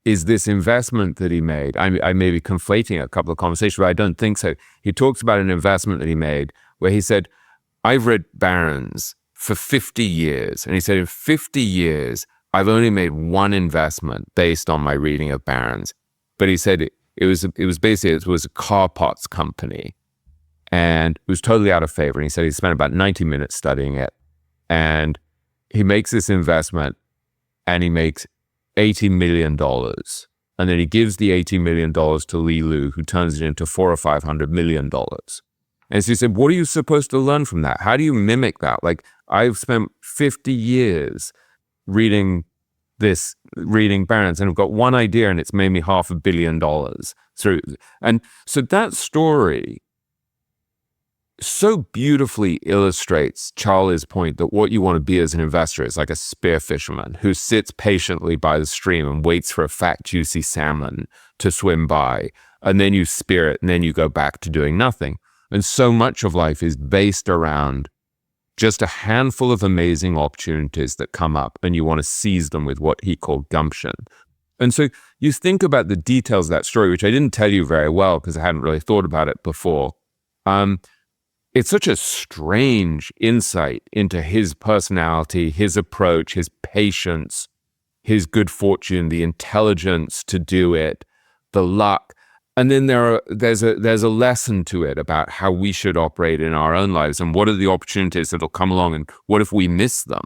is this investment that he made. I may be conflating a couple of conversations, but I don't think so. He talks about an investment that he made where he said, I've read Barron's for 50 years. And he said, in 50 years, I've only made one investment based on my reading of Barron's. But he said it was a car parts company, and it was totally out of favor. And he said he spent about 90 minutes studying it. And he makes this investment and he makes $80 million. And then he gives the $80 million to Li Lu, who turns it into $400 or $500 million. And so he said, what are you supposed to learn from that? How do you mimic that? Like, I've spent 50 years reading Barron's, and I've got one idea and it's made me $500 million through. And so that story so beautifully illustrates Charlie's point that what you want to be as an investor is like a spear fisherman who sits patiently by the stream and waits for a fat, juicy salmon to swim by. And then you spear it and then you go back to doing nothing. And so much of life is based around just a handful of amazing opportunities that come up, and you want to seize them with what he called gumption. And so you think about the details of that story, which I didn't tell you very well because I hadn't really thought about it before. It's such a strange insight into his personality, his approach, his patience, his good fortune, the intelligence to do it, the luck. And then there's a lesson to it about how we should operate in our own lives and what are the opportunities that'll come along and what if we miss them.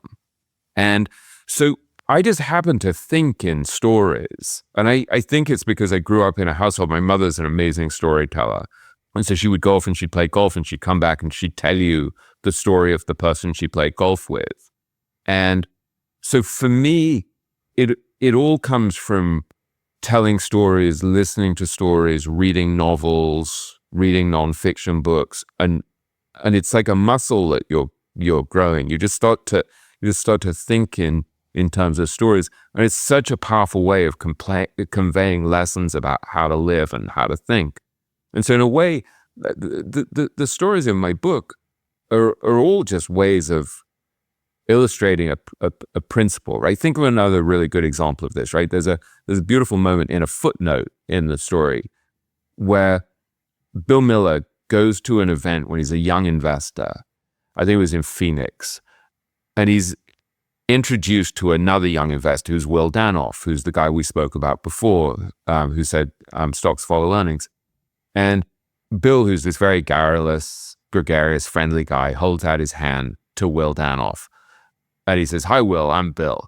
And so I just happen to think in stories. And I think it's because I grew up in a household. My mother's an amazing storyteller. And so she would go off and she'd play golf and she'd come back and she'd tell you the story of the person she played golf with. And so for me, it all comes from telling stories, listening to stories, reading novels, reading nonfiction books, and it's like a muscle that you're growing. You just start to think in terms of stories, and it's such a powerful way of conveying lessons about how to live and how to think. And so, in a way, the stories in my book are all just ways of illustrating a principle, right? Think of another really good example of this, right? There's a beautiful moment in a footnote in the story where Bill Miller goes to an event when he's a young investor. I think it was in Phoenix. And he's introduced to another young investor who's Will Danoff, who's the guy we spoke about before, who said stocks follow earnings. And Bill, who's this very garrulous, gregarious, friendly guy, holds out his hand to Will Danoff. And he says, "Hi, Will, I'm Bill."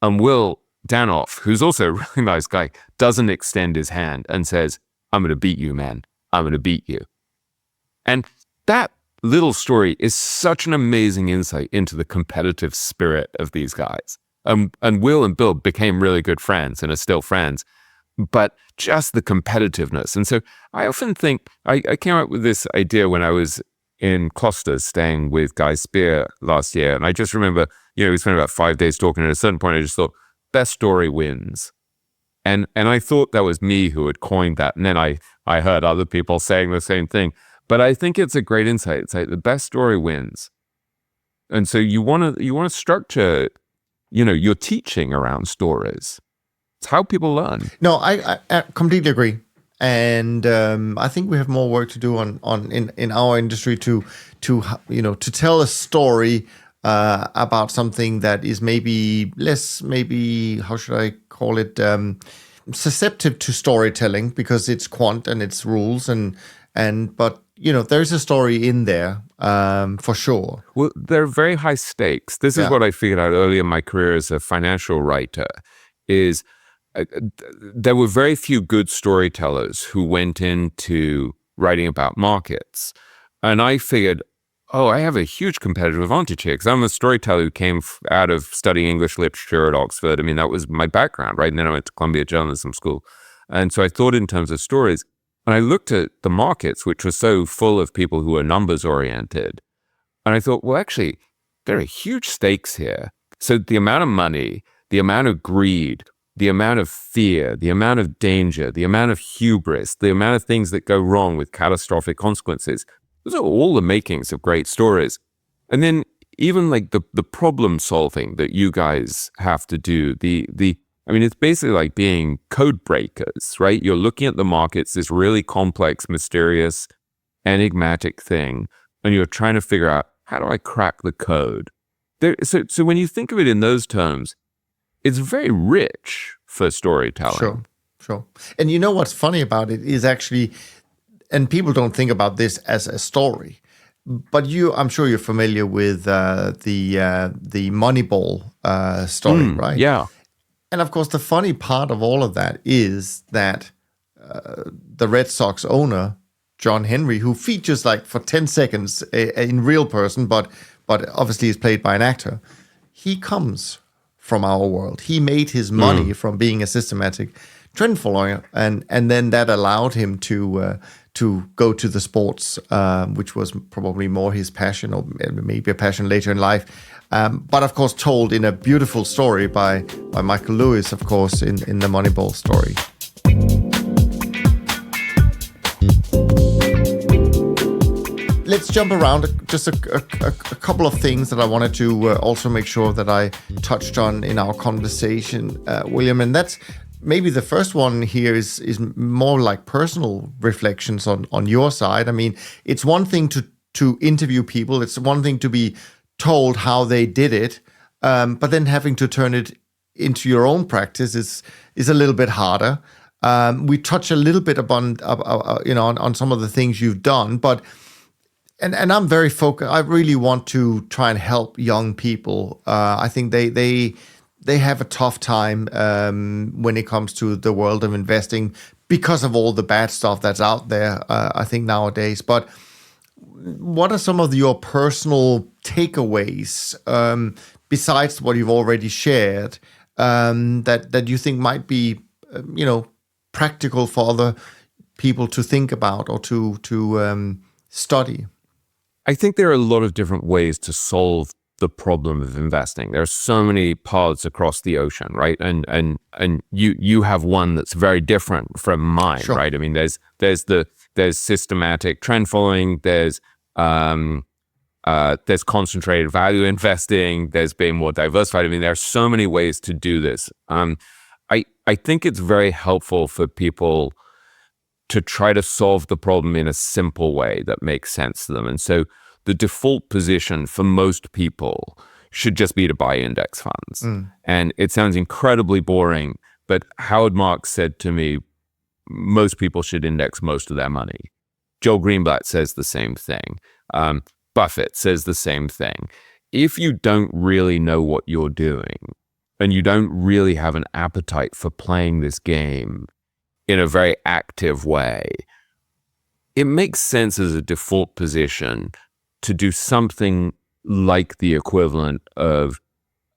And Will Danoff, who's also a really nice guy, doesn't extend his hand and says, "I'm going to beat you, man. I'm going to beat you." And that little story is such an amazing insight into the competitive spirit of these guys. And Will and Bill became really good friends and are still friends, but just the competitiveness. And so I often think, I came up with this idea when I was in Costa staying with Guy Spear last year. And I just remember, we spent about 5 days talking. And at a certain point, I just thought, best story wins. And I thought that was me who had coined that. And then I heard other people saying the same thing. But I think it's a great insight. It's like the best story wins. And so you want to structure, your teaching around stories. It's how people learn.
No, I completely agree. And I think we have more work to do in our industry to tell a story about something that is maybe less, how should I call it, susceptible to storytelling because it's quant and it's rules but there's a story in there for sure.
Well, they're very high stakes. This is what I figured out early in my career as a financial writer is there were very few good storytellers who went into writing about markets. And I figured, I have a huge competitive advantage here because I'm a storyteller who came out of studying English literature at Oxford. I mean, that was my background, right? And then I went to Columbia Journalism School. And so I thought in terms of stories. And I looked at the markets, which were so full of people who were numbers oriented. And I thought, well, actually, there are huge stakes here. So the amount of money, the amount of greed, the amount of fear, the amount of danger, the amount of hubris, the amount of things that go wrong with catastrophic consequences, those are all the makings of great stories. And then even like the problem solving that you guys have to do, I mean, it's basically like being code breakers, right? You're looking at the markets, this really complex, mysterious, enigmatic thing, and you're trying to figure out, how do I crack the code? So when you think of it in those terms, it's very rich for storytelling.
Sure. And you know what's funny about it is actually, and people don't think about this as a story, but I'm sure you're familiar with the Moneyball story, right?
Yeah.
And of course, the funny part of all of that is that the Red Sox owner, John Henry, who features like for 10 seconds in real person, but obviously is played by an actor, he comes from our world. He made his money from being a systematic trend follower, and then that allowed him to go to the sports, which was probably more his passion, or maybe a passion later in life. But of course, told in a beautiful story by Michael Lewis, of course, in the Moneyball story. Let's jump around just a couple of things that I wanted to also make sure that I touched on in our conversation, William, and that's maybe the first one here is more like personal reflections on your side. I mean, it's one thing to interview people. It's one thing to be told how they did it, but then having to turn it into your own practice is a little bit harder. We touch a little bit upon on some of the things you've done, but and I'm very focused. I really want to try and help young people. I think they have a tough time when it comes to the world of investing because of all the bad stuff that's out there, I think, nowadays. But what are some of your personal takeaways, besides what you've already shared, that you think might be, practical for other people to think about or to study?
I think there are a lot of different ways to solve the problem of investing. There are so many paths across the ocean, right? And you have one that's very different from mine,
Sure.
right? I mean, there's systematic trend following, there's concentrated value investing, there's being more diversified. I mean, there are so many ways to do this. I think it's very helpful for people to try to solve the problem in a simple way that makes sense to them. And so the default position for most people should just be to buy index funds. And it sounds incredibly boring, but Howard Marks said to me, most people should index most of their money. Joel Greenblatt says the same thing. Buffett says the same thing. If you don't really know what you're doing, and you don't really have an appetite for playing this game in a very active way, it makes sense as a default position to do something like the equivalent of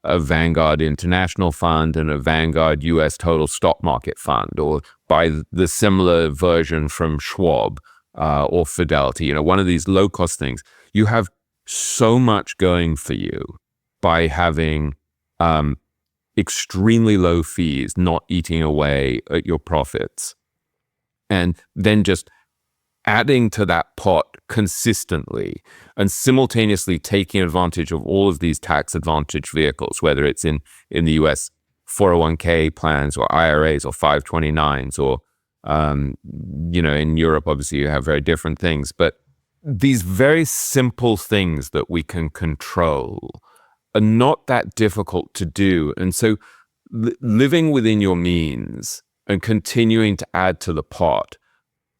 a Vanguard International Fund and a Vanguard US Total Stock Market Fund, or by the similar version from Schwab or Fidelity, one of these low-cost things. You have so much going for you by having extremely low fees, not eating away at your profits, and then just adding to that pot consistently and simultaneously taking advantage of all of these tax advantage vehicles, whether it's in the US 401k plans or IRAs or 529s, or in Europe, obviously you have very different things, but these very simple things that we can control are not that difficult to do. And so living within your means and continuing to add to the pot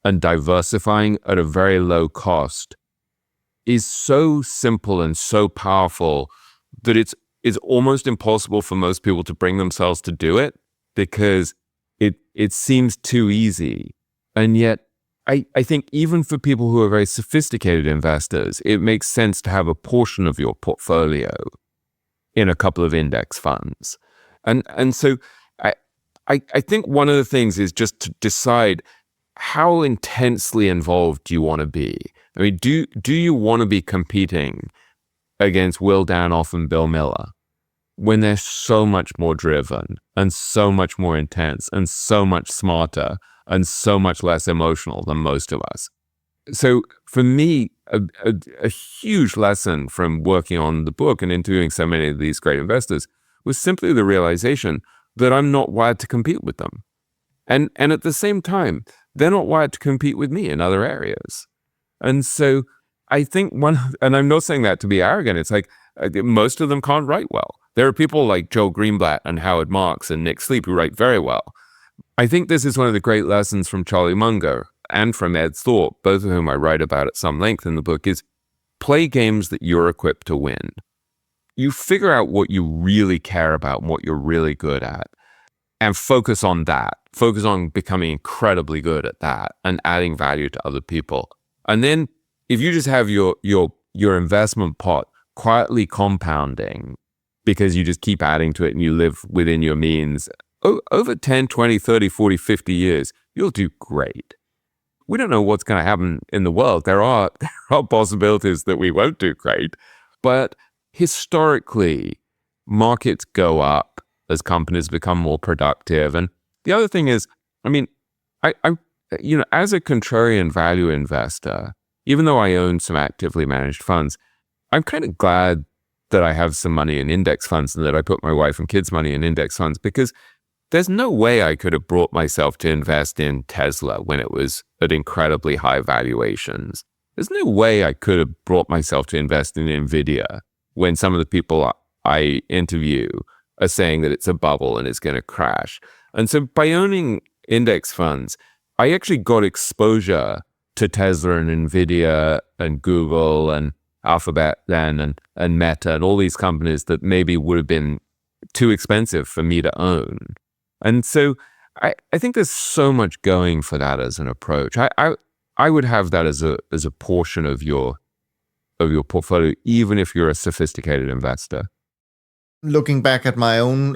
and diversifying at a very low cost is so simple and so powerful that it's almost impossible for most people to bring themselves to do it, because it seems too easy. And yet, I think even for people who are very sophisticated investors, it makes sense to have a portion of your portfolio in a couple of index funds. And so I think one of the things is just to decide, how intensely involved do you want to be? I mean, do you want to be competing against Will Danoff and Bill Miller when they're so much more driven and so much more intense and so much smarter and so much less emotional than most of us? So for me, a huge lesson from working on the book and interviewing so many of these great investors was simply the realization that I'm not wired to compete with them. And at the same time, they're not wired to compete with me in other areas. And so I think and I'm not saying that to be arrogant, it's like most of them can't write well. There are people like Joel Greenblatt and Howard Marks and Nick Sleep who write very well. I think this is one of the great lessons from Charlie Munger and from Ed Thorpe, both of whom I write about at some length in the book, is play games that you're equipped to win. You figure out what you really care about and what you're really good at, and focus on that. Focus on becoming incredibly good at that and adding value to other people. And then if you just have your investment pot quietly compounding because you just keep adding to it and you live within your means, over 10, 20, 30, 40, 50 years, you'll do great. We don't know what's going to happen in the world. There are possibilities that we won't do great. But historically, markets go up as companies become more productive. And the other thing is, I mean, I as a contrarian value investor, even though I own some actively managed funds, I'm kind of glad that I have some money in index funds and that I put my wife and kids' money in index funds, because there's no way I could have brought myself to invest in Tesla when it was at incredibly high valuations. There's no way I could have brought myself to invest in Nvidia when some of the people I interview are saying that it's a bubble and it's going to crash. And so by owning index funds, I actually got exposure to Tesla and Nvidia and Google and Alphabet then and Meta and all these companies that maybe would have been too expensive for me to own. And so I think there's so much going for that as an approach. I would have that as a portion of your portfolio, even if you're a sophisticated investor.
Looking back at my own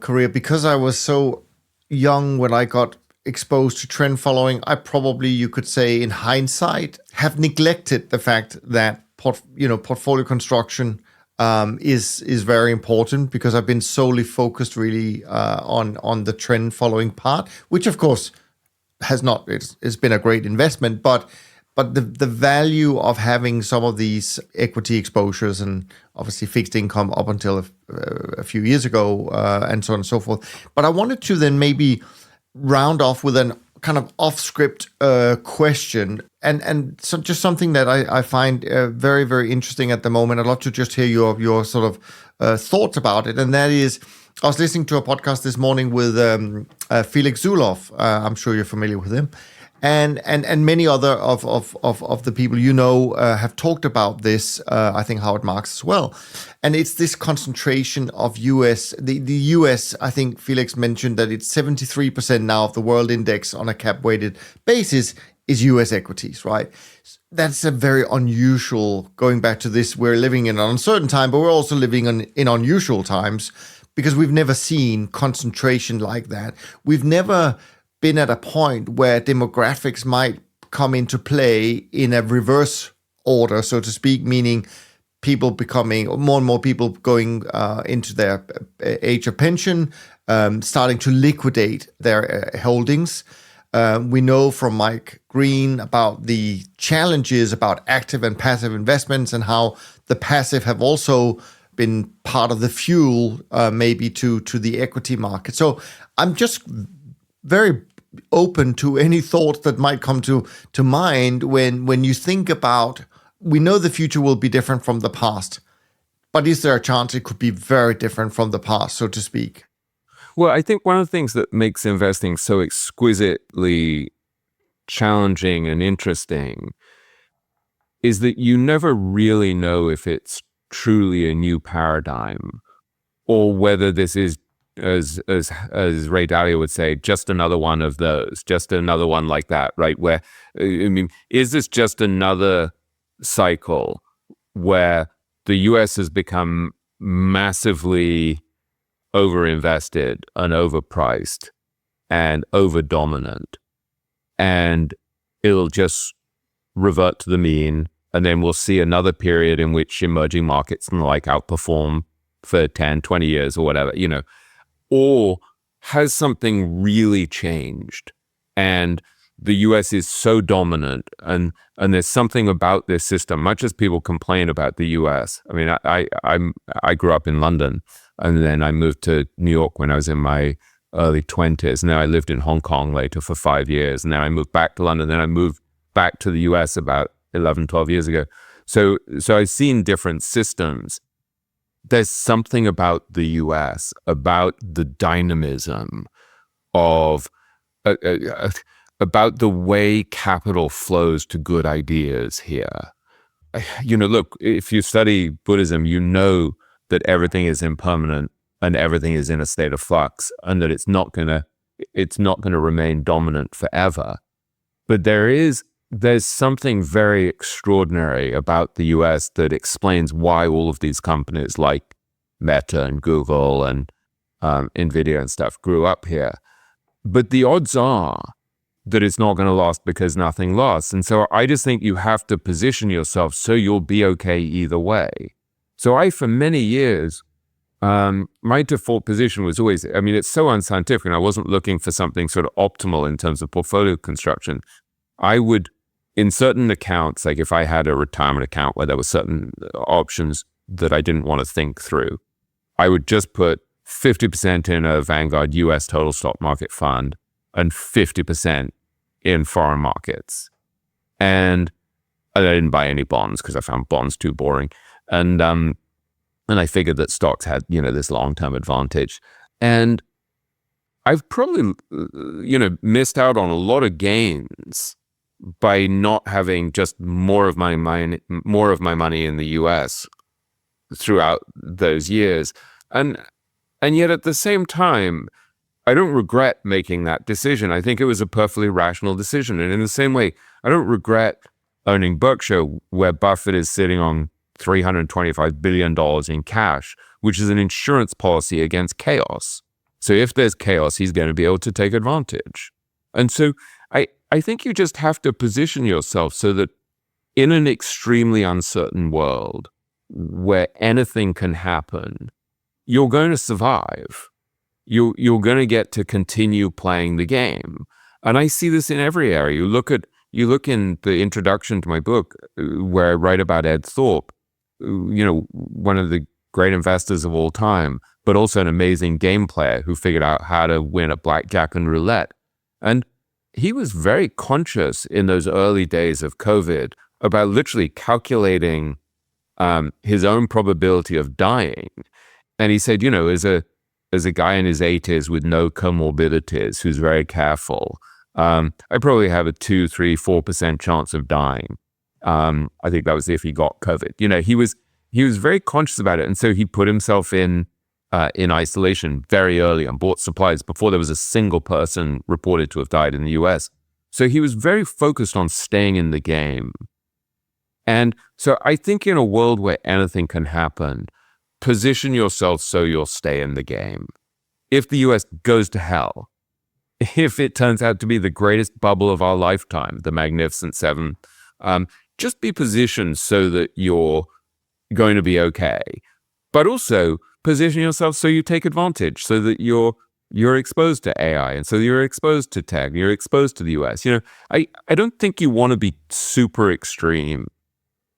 career, because I was so young when I got exposed to trend following, I probably, you could say in hindsight, have neglected the fact that portfolio construction is very important, because I've been solely focused really on the trend following part, which of course it's been a great investment, but the value of having some of these equity exposures and obviously fixed income up until a few years ago and so on and so forth. But I wanted to then maybe round off with an kind of off-script question, and so just something that I find very, very interesting at the moment. I'd love to just hear your sort of thoughts about it, and that is, I was listening to a podcast this morning with Felix Zulauf. I'm sure you're familiar with him. And many other of the people have talked about this. I think Howard Marks as well, and it's this concentration of U.S. The U.S. I think Felix mentioned that it's 73% now of the world index on a cap weighted basis is U.S. equities, right? That's a very unusual. Going back to this, we're living in an uncertain time, but we're also living in unusual times, because we've never seen concentration like that. We've never been at a point where demographics might come into play in a reverse order, so to speak, meaning people becoming more and more people going into their age of pension, starting to liquidate their holdings. We know from Mike Green about the challenges about active and passive investments, and how the passive have also been part of the fuel maybe to the equity market. So I'm just very open to any thoughts that might come to mind when you think about, we know the future will be different from the past, but is there a chance it could be very different from the past, so to speak?
Well, I think one of the things that makes investing so exquisitely challenging and interesting is that you never really know if it's truly a new paradigm, or whether this is, as Ray Dalio would say, just another one of those, just another one like that, right? Where, I mean, is this just another cycle where the US has become massively overinvested and overpriced and overdominant, and it'll just revert to the mean, and then we'll see another period in which emerging markets and like outperform for 10, 20 years or whatever, or has something really changed? And the US is so dominant, and there's something about this system, much as people complain about the US. I mean, I grew up in London, and then I moved to New York when I was in my early 20s. And then I lived in Hong Kong later for 5 years. And then I moved back to London. Then I moved back to the US about 11, 12 years ago. So I've seen different systems. There's something about the US, about the dynamism of, about the way capital flows to good ideas here. Look, if you study Buddhism, you know that everything is impermanent and everything is in a state of flux, and that it's not gonna remain dominant forever. But there's something very extraordinary about the US that explains why all of these companies like Meta and Google and Nvidia and stuff grew up here. But the odds are that it's not going to last because nothing lasts. And so I just think you have to position yourself so you'll be okay either way. So for many years, my default position was always, I mean, it's so unscientific, and I wasn't looking for something sort of optimal in terms of portfolio construction. I would, in certain accounts, like if I had a retirement account where there were certain options that I didn't want to think through, I would just put 50% in a Vanguard US total stock market fund and 50% in foreign markets. And I didn't buy any bonds because I found bonds too boring. And I figured that stocks had, this long-term advantage. And I've probably, missed out on a lot of gains by not having just more of my money in the US throughout those years. And yet at the same time, I don't regret making that decision. I think it was a perfectly rational decision. And in the same way, I don't regret owning Berkshire, where Buffett is sitting on $325 billion in cash, which is an insurance policy against chaos. So if there's chaos, he's going to be able to take advantage. And so I think you just have to position yourself so that in an extremely uncertain world where anything can happen, you're going to survive. You're going to get to continue playing the game. And I see this in every area. You look in the introduction to my book where I write about Ed Thorpe, one of the great investors of all time, but also an amazing game player who figured out how to win at blackjack and roulette. And he was very conscious in those early days of COVID about literally calculating his own probability of dying. And he said, as a guy in his 80s with no comorbidities who's very careful, I probably have a 2, 3, 4% chance of dying. I think that was if he got COVID. He was very conscious about it, and so he put himself in isolation very early and bought supplies before there was a single person reported to have died in the US. So he was very focused on staying in the game. And so I think in a world where anything can happen, position yourself so you'll stay in the game. If the US goes to hell, if it turns out to be the greatest bubble of our lifetime, the Magnificent Seven, just be positioned so that you're going to be okay. But also position yourself so you take advantage, so that you're exposed to AI, and so you're exposed to tech, you're exposed to the US. I don't think you want to be super extreme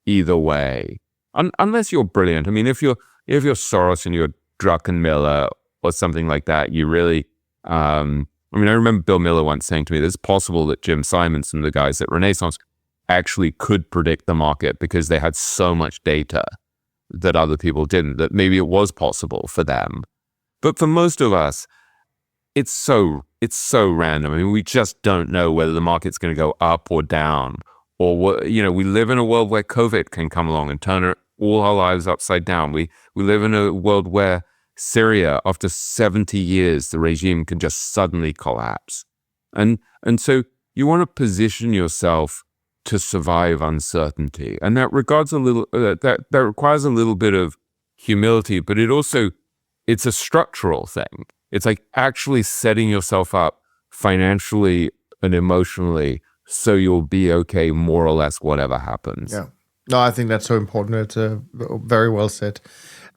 either way, unless you're brilliant. I mean, if you're Soros and you're Druckenmiller or something like that, you really, I remember Bill Miller once saying to me, it's possible that Jim Simons and the guys at Renaissance actually could predict the market because they had so much data that other people didn't, that maybe it was possible for them. But for most of us, it's so random. I mean, we just don't know whether the market's going to go up or down, or what. We live in a world where COVID can come along and turn all our lives upside down. We live in a world where Syria, after 70 years, the regime can just suddenly collapse. And so you want to position yourself to survive uncertainty. And that requires a little bit of humility, but it's a structural thing. It's like actually setting yourself up financially and emotionally so you'll be okay more or less whatever happens.
Yeah. No, I think that's so important. It's very well said.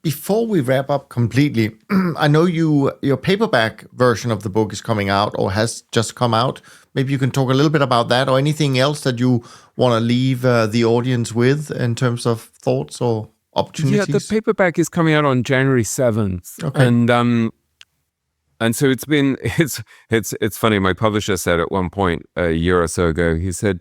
Before we wrap up completely, I know your paperback version of the book is coming out or has just come out. Maybe you can talk a little bit about that or anything else that you want to leave the audience with in terms of thoughts or opportunities.
Yeah, the paperback is coming out on January 7th.
Okay.
And so it's funny. My publisher said at one point a year or so ago, he said,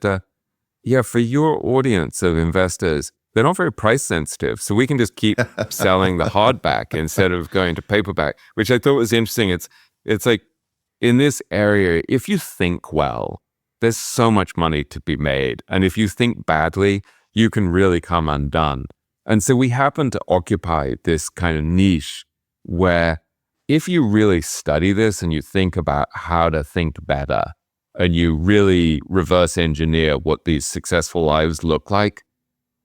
yeah, for your audience of investors, they're not very price sensitive. So we can just keep selling the hardback instead of going to paperback, which I thought was interesting. It's like in this area, if you think well, there's so much money to be made. And if you think badly, you can really come undone. And so we happen to occupy this kind of niche where if you really study this and you think about how to think better and you really reverse engineer what these successful lives look like,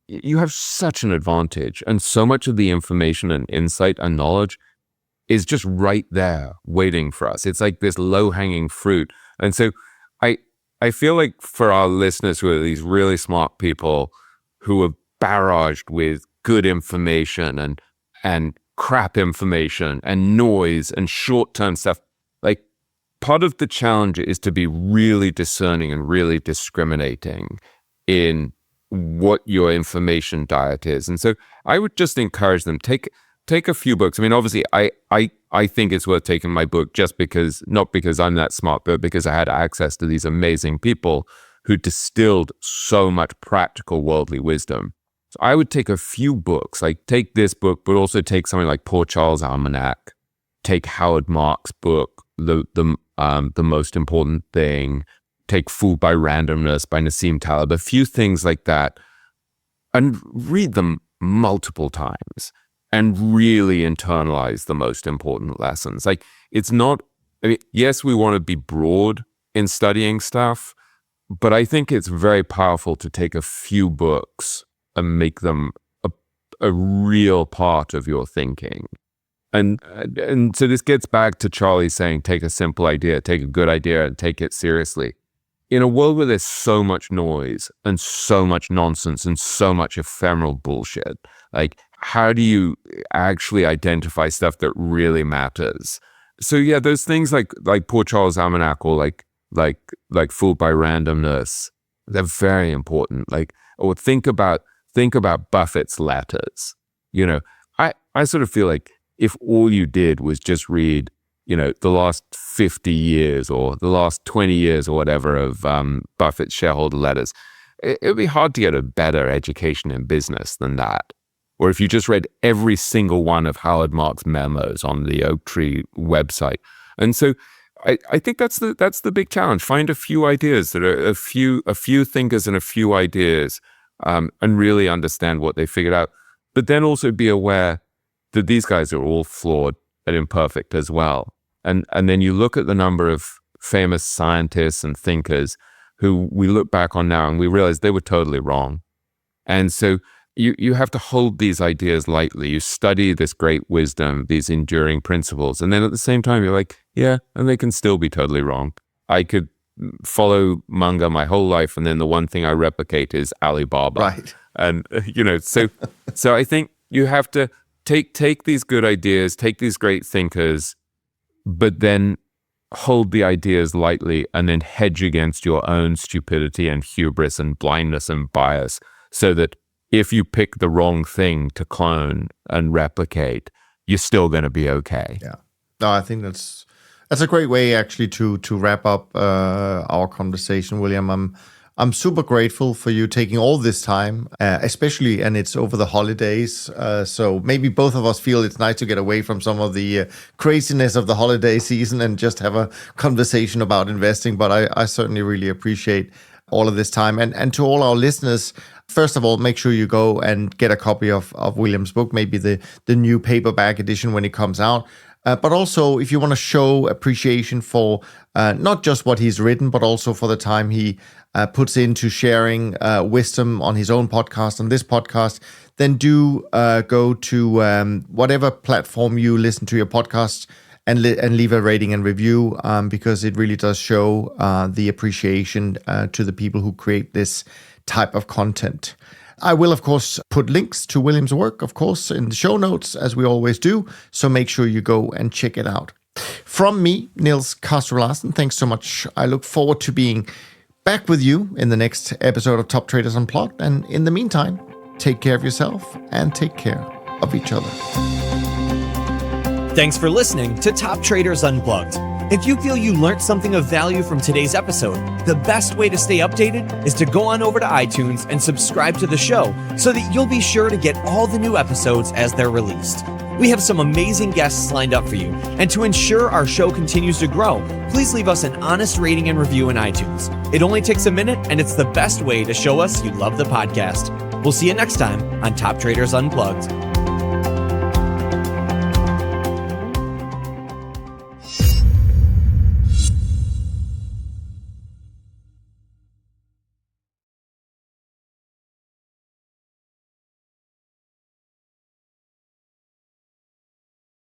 you have such an advantage. And so much of the information and insight and knowledge is just right there waiting for us. It's like this low-hanging fruit. And so I feel like for our listeners who are these really smart people who are barraged with good information and crap information and noise and short-term stuff, like part of the challenge is to be really discerning and really discriminating in what your information diet is. And so I would just encourage them, take a few books. I mean, obviously I think it's worth taking my book just because, not because I'm that smart, but because I had access to these amazing people who distilled so much practical worldly wisdom. So I would take a few books, like take this book, but also take something like Poor Charles Almanac, take Howard Marks' book, The Most Important Thing, take Fooled by Randomness by Nassim Taleb, a few things like that, and read them multiple times and really internalize the most important lessons. Like it's not, I mean, yes, we want to be broad in studying stuff, but I think it's very powerful to take a few books and make them a real part of your thinking. And so this gets back to Charlie saying, take a simple idea, take a good idea and take it seriously. In a world where there's so much noise and so much nonsense and so much ephemeral bullshit, like how do you actually identify stuff that really matters? So yeah, those things like Poor Charles Almanac or like Fooled by Randomness, they're very important. Like, or think about Buffett's letters. You know, I sort of feel like if all you did was just read, you know, the last 50 years or the last 20 years or whatever of Buffett's shareholder letters, it would be hard to get a better education in business than that. Or if you just read every single one of Howard Marks' memos on the Oaktree website. And so I think that's the big challenge. Find a few ideas that are a few thinkers and a few ideas, and really understand what they figured out. But then also be aware that these guys are all flawed and imperfect as well. And then you look at the number of famous scientists and thinkers who we look back on now and we realize they were totally wrong. And so you have to hold these ideas lightly. You study this great wisdom, these enduring principles. And then at the same time, you're like, yeah, and they can still be totally wrong. I could follow Munger my whole life, and then the one thing I replicate is Alibaba.
Right.
And, you know, so I think you have to take these good ideas, take these great thinkers, but then hold the ideas lightly and then hedge against your own stupidity and hubris and blindness and bias so that if you pick the wrong thing to clone and replicate, you're still going to be okay.
Yeah. No, I think that's a great way actually to wrap up our conversation, William. I'm super grateful for you taking all this time, especially, and it's over the holidays. So maybe both of us feel it's nice to get away from some of the craziness of the holiday season and just have a conversation about investing. But I certainly really appreciate all of this time. And to all our listeners, first of all, make sure you go and get a copy of William's book, maybe the new paperback edition when it comes out. But also, if you want to show appreciation for not just what he's written, but also for the time he puts into sharing wisdom on his own podcast, on this podcast, then do go to whatever platform you listen to your podcast and leave a rating and review, because it really does show the appreciation to the people who create this type of content. I will, of course, put links to William's work, of course, in the show notes, as we always do. So make sure you go and check it out. From me, Niels Kastrup-Larsen, thanks so much. I look forward to being back with you in the next episode of Top Traders Unplugged. And in the meantime, take care of yourself and take care of each other.
Thanks for listening to Top Traders Unplugged. If you feel you learned something of value from today's episode, the best way to stay updated is to go on over to iTunes and subscribe to the show so that you'll be sure to get all the new episodes as they're released. We have some amazing guests lined up for you, and to ensure our show continues to grow, please leave us an honest rating and review in iTunes. It only takes a minute, and it's the best way to show us you love the podcast. We'll see you next time on Top Traders Unplugged.